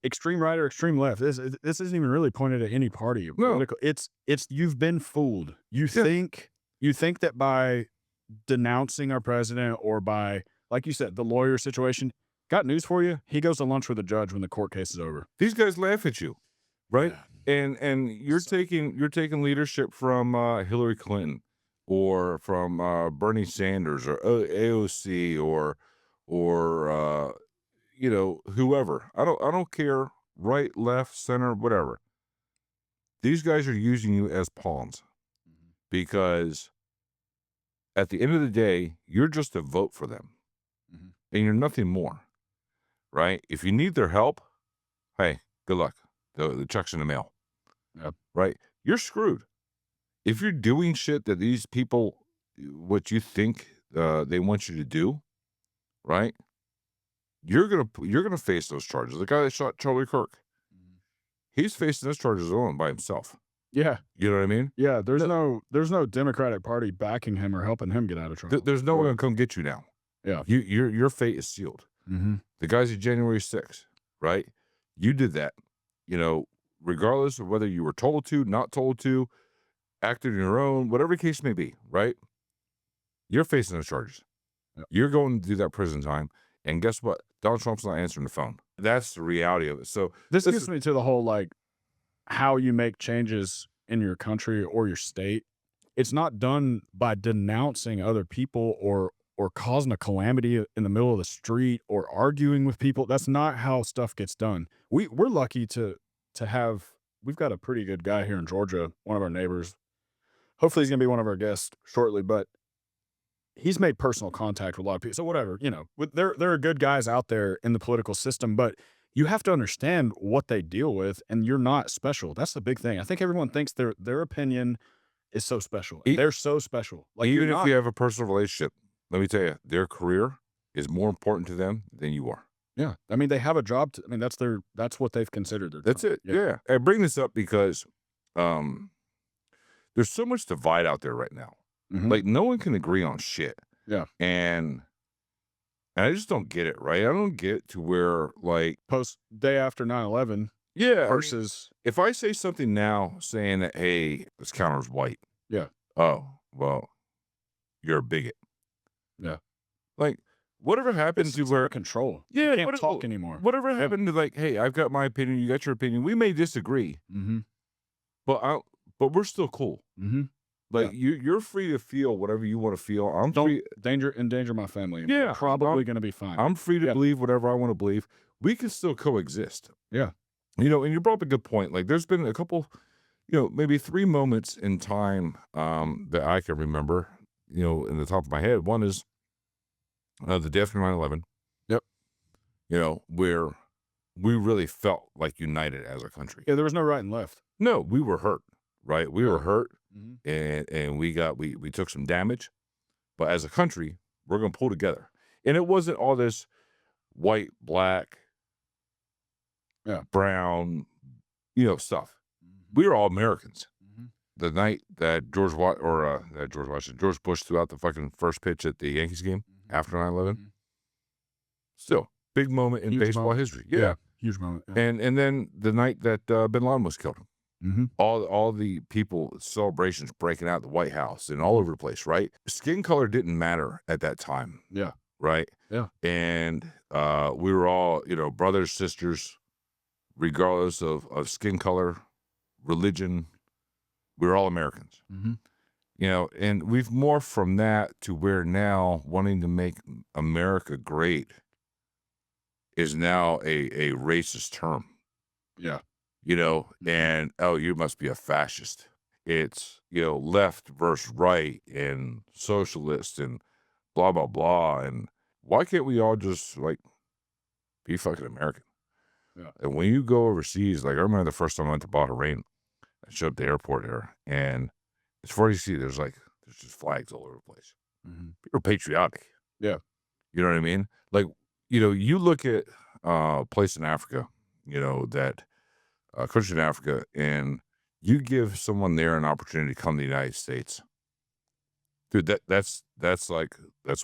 extreme right or extreme left. This isn't even really pointed at any party or No, political. It's you've been fooled. yeah, You think that by denouncing our president, or by, like you said, the lawyer situation, got news for you. He goes to lunch with a judge when the court case is over. these guys laugh at you, right? Yeah. And So, you're taking leadership from Hillary Clinton or from Bernie Sanders or AOC or whoever. I don't care, right, left, center, whatever. These guys are using you as pawns mhm. because at the end of the day, you're just a vote for them Mhm. and you're nothing more, right? If you need their help, hey, good luck. The check's in the mail, Yep. right? You're screwed. If you're doing shit that these people, what you think they want you to do, right? You're gonna face those charges. The guy that shot Charlie Kirk, Mhm. he's facing those charges alone by himself. Yeah. You know what I mean? Yeah. No, There's no Democratic Party backing him or helping him get out of trouble. there's no one gonna come get you now. Yeah. Your fate is sealed. Mhm. The guys at January 6th, right? You did that, you know, regardless of whether you were told to, not told to, acted on your own, whatever the case may be, right? You're facing those charges. Yep. You're going to do that prison time. And guess what? Donald Trump's not answering the phone. That's the reality of it. So This this gets is me to the whole, how you make changes in your country or your state. It's not done by denouncing other people, or causing a calamity in the middle of the street, or arguing with people. That's not how stuff gets done. We're lucky to have we've got a pretty good guy here in Georgia, one of our neighbors. Hopefully he's gonna be one of our guests shortly, but he's made personal contact with a lot of people. So whatever, there are good guys out there in the political system, but you have to understand what they deal with, and you're not special. That's the big thing. I think everyone thinks their opinion is so special, and e- they're so special. Like, you're even if not. you have a personal relationship, let me tell you, their career is more important to them than you are. Yeah, I mean, they have a job. I mean, that's what they've considered their That's job. it. Yeah. Yeah. I bring this up because um, there's so much divide out there right now. Mhm. Like, no one can agree on shit. Yeah. And I just don't get it, right? I don't get to where, like, Post day after 9/11 yeah, I mean, versus. if I say something now saying that, hey, this counter's white, Yeah. oh, well, you're a bigot. Yeah. Like, whatever happened to It's where, out of control. yeah, You can't talk anymore. whatever Yeah. happened to like, hey, I've got my opinion, you got your opinion. We may disagree, Mhm. but but we're still cool. Mhm. Like, Yeah. you're free to feel whatever you want to feel. I'm Don't free. endanger my family. Yeah, Probably gonna be fine. I'm free to Yeah. believe whatever I want to believe. We can still coexist. Yeah. You know, and you brought up a good point. Like, there's been a couple, maybe 3 moments in time that I can remember, in the top of my head. One is the day after 9/11, Yep. where we really felt like united as a country. Yeah, there was no right and left. No, we were hurt, right? We were Yeah. hurt, Mhm. and we took some damage, but as a country, we're gonna pull together. And it wasn't all this white, black, Yeah. brown, stuff. Mhm. We were all Americans. Mhm. The night that George Bush threw out the fucking first pitch at the Yankees game Mhm. after 9/11, Mhm. still big moment in Huge baseball moment. history. Yeah. Yeah. Huge moment. Yeah. And then the night that Bin Laden was killed. Mhm. All the people, celebrations breaking out the White House and all over the place, right? Skin color didn't matter at that time, Yeah. right? Yeah. And we were all, brothers, sisters, regardless of skin color, religion. We were all Americans, Mhm. and we've morphed from that to where now wanting to make America great is now a racist term. Yeah. Mhm. Mhm. And, oh, you must be a fascist. It's, left versus right and socialist and blah, blah, blah. And why can't we all just like be fucking American? Yeah. And when you go overseas, like I remember the first time I went to Bahrain, I showed up at the airport there, and as far as you see, there's just flags all over the place. Mhm. People are patriotic. Yeah. You know what I mean? Like, you look at a place in Africa, that country in Africa, and you give someone there an opportunity to come to the United States, dude. That's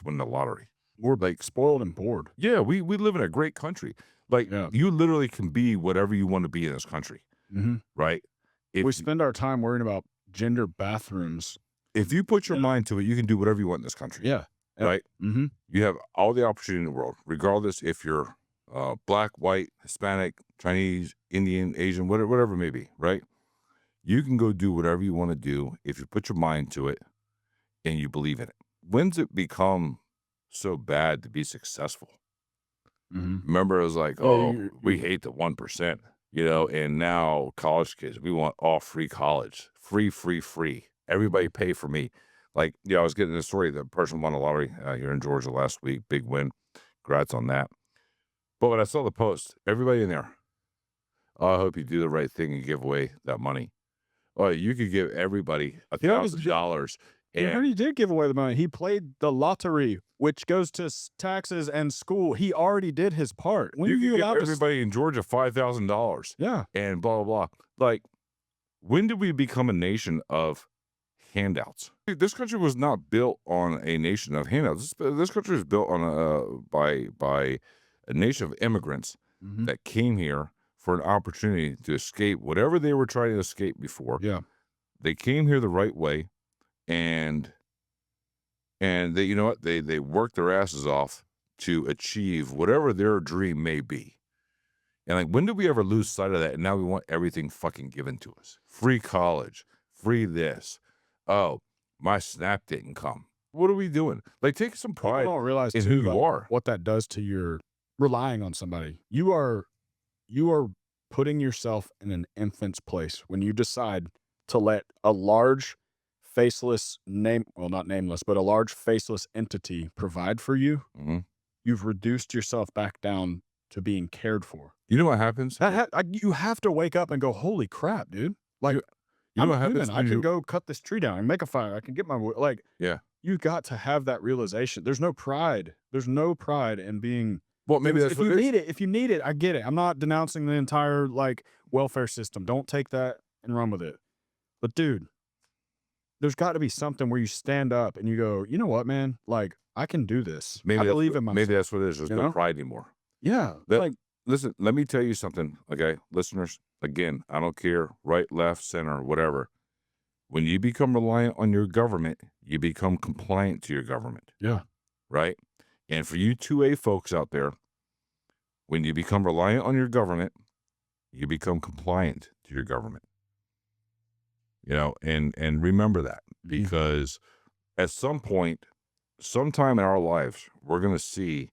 winning the lottery. We're Like, spoiled and bored. yeah, we live in a great country. Like, Yeah. you literally can be whatever you want to be in this country, Mhm. right? We If spend our time worrying about gender bathrooms. if you put your Yeah. mind to it, you can do whatever you want in this country, Yeah. Yep. right? Mhm. You have all the opportunity in the world, regardless if you're black, white, Hispanic, Chinese, Indian, Asian, whatever it may be, right? You can go do whatever you want to do if you put your mind to it and you believe in it. When's it become so bad to be successful? Mhm. Remember, it was like, Yeah, oh, we hate the 1%, and now college kids, we want all free college, free, free, free. Everybody pay for me. Like, I was getting this story. The person won a lottery here in Georgia last week. Big win. Congrats on that. But when I saw the post, everybody in there, oh, I hope you do the right thing and give away that money. Oh, you could give everybody Yeah, 'cause $1,000 he and already did give away the money. He played the lottery, which goes to taxes and school. He already did his part. When you are could you give allowed to? everybody in Georgia $5,000 Yeah. and blah, blah, blah. Like, when did we become a nation of handouts? This country was not built on a nation of handouts. This country was built on by a nation of immigrants Mhm. that came here for an opportunity to escape whatever they were trying to escape before. Yeah. They came here the right way, and they, you know what, they worked their asses off to achieve whatever their dream may be. And like, when did we ever lose sight of that? And now we want everything fucking given to us. Free college, free this. Oh, my SNAP didn't come. What are we doing? Like, take some People pride don't realize in too, who you like, are. what that does to your relying on somebody. You are putting yourself in an infant's place when you decide to let a large faceless not nameless, but a large faceless entity provide for you. Mhm. You've reduced yourself back down to being cared for. You know what happens? You have to wake up and go, "Holy crap, dude." Like, You know I'm what human. happens I when can you, go cut this tree down and make a fire. I can get my like, yeah. you got to have that realization. There's no pride. There's no pride in being. Well, maybe that's If what you it is. need it, I get it. I'm not denouncing the entire like welfare system. Don't take that and run with it. But dude, there's got to be something where you stand up and you go, you know what, man? Like, I can do this. I believe in myself. Maybe that's what it is. There's You no know? pride anymore. Yeah. That, Like, listen, let me tell you something, okay, listeners. Again, I don't care, right, left, center, whatever. When you become reliant on your government, you become compliant to your government, Yeah. right? And for you 2A folks out there, when you become reliant on your government, you become compliant to your government. And remember that, because at some point, sometime in our lives, we're going to see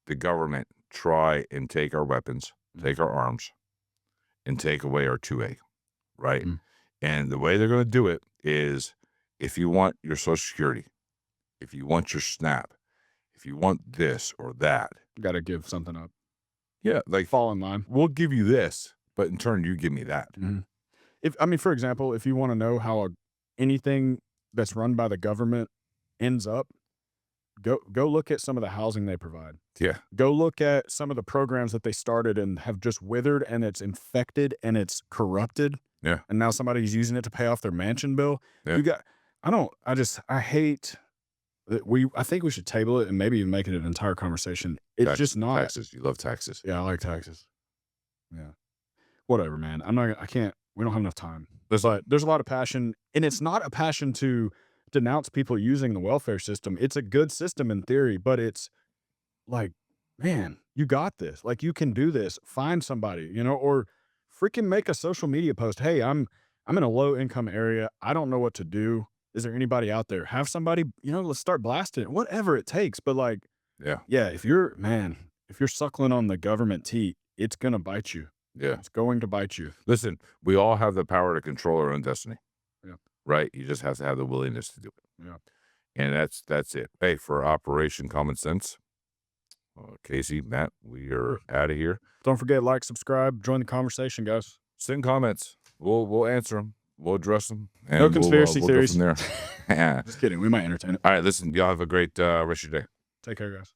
the government try and take our weapons, take our arms, and take away our 2A, right? Mhm. And the way they're going to do it is, if you want your Social Security, if you want your SNAP, if you want this or that, Got to give something up. yeah, like, Fall in line. we'll give you this, but in turn, you give me that. For example, if you want to know how anything that's run by the government ends up, go look at some of the housing they provide. Yeah, Go look at some of the programs that they started and have just withered, and it's infected and it's corrupted. yeah, And now somebody's using it to pay off their mansion bill. yeah. You got, I hate that I think we should table it and maybe even make it an entire conversation. It's just not. Taxes. You love taxes. Yeah, I like taxes. Yeah. Whatever, man. I can't, we don't have enough time. But there's a lot of passion, and it's not a passion to denounce people using the welfare system. It's a good system in theory, but it's like, man, you got this. Like, you can do this. Find somebody, or freaking make a social media post. Hey, I'm in a low income area. I don't know what to do. Is there anybody out there? Have somebody, let's start blasting it. Whatever it takes. But like, Yeah, yeah, if you're suckling on the government teat, it's gonna bite you. yeah. It's going to bite you. Listen, we all have the power to control our own destiny. Yeah. Right? You just have to have the willingness to do it. Yeah. And that's it. Hey, for Operation Common Sense, Casey, Matt, we are out of here. Don't forget, like, subscribe, join the conversation, guys. Send comments. We'll answer them. We'll address them. And No conspiracy we'll theories. go from there. Just kidding. We might entertain it. All right, listen, y'all have a great rest of your day. Take care, guys.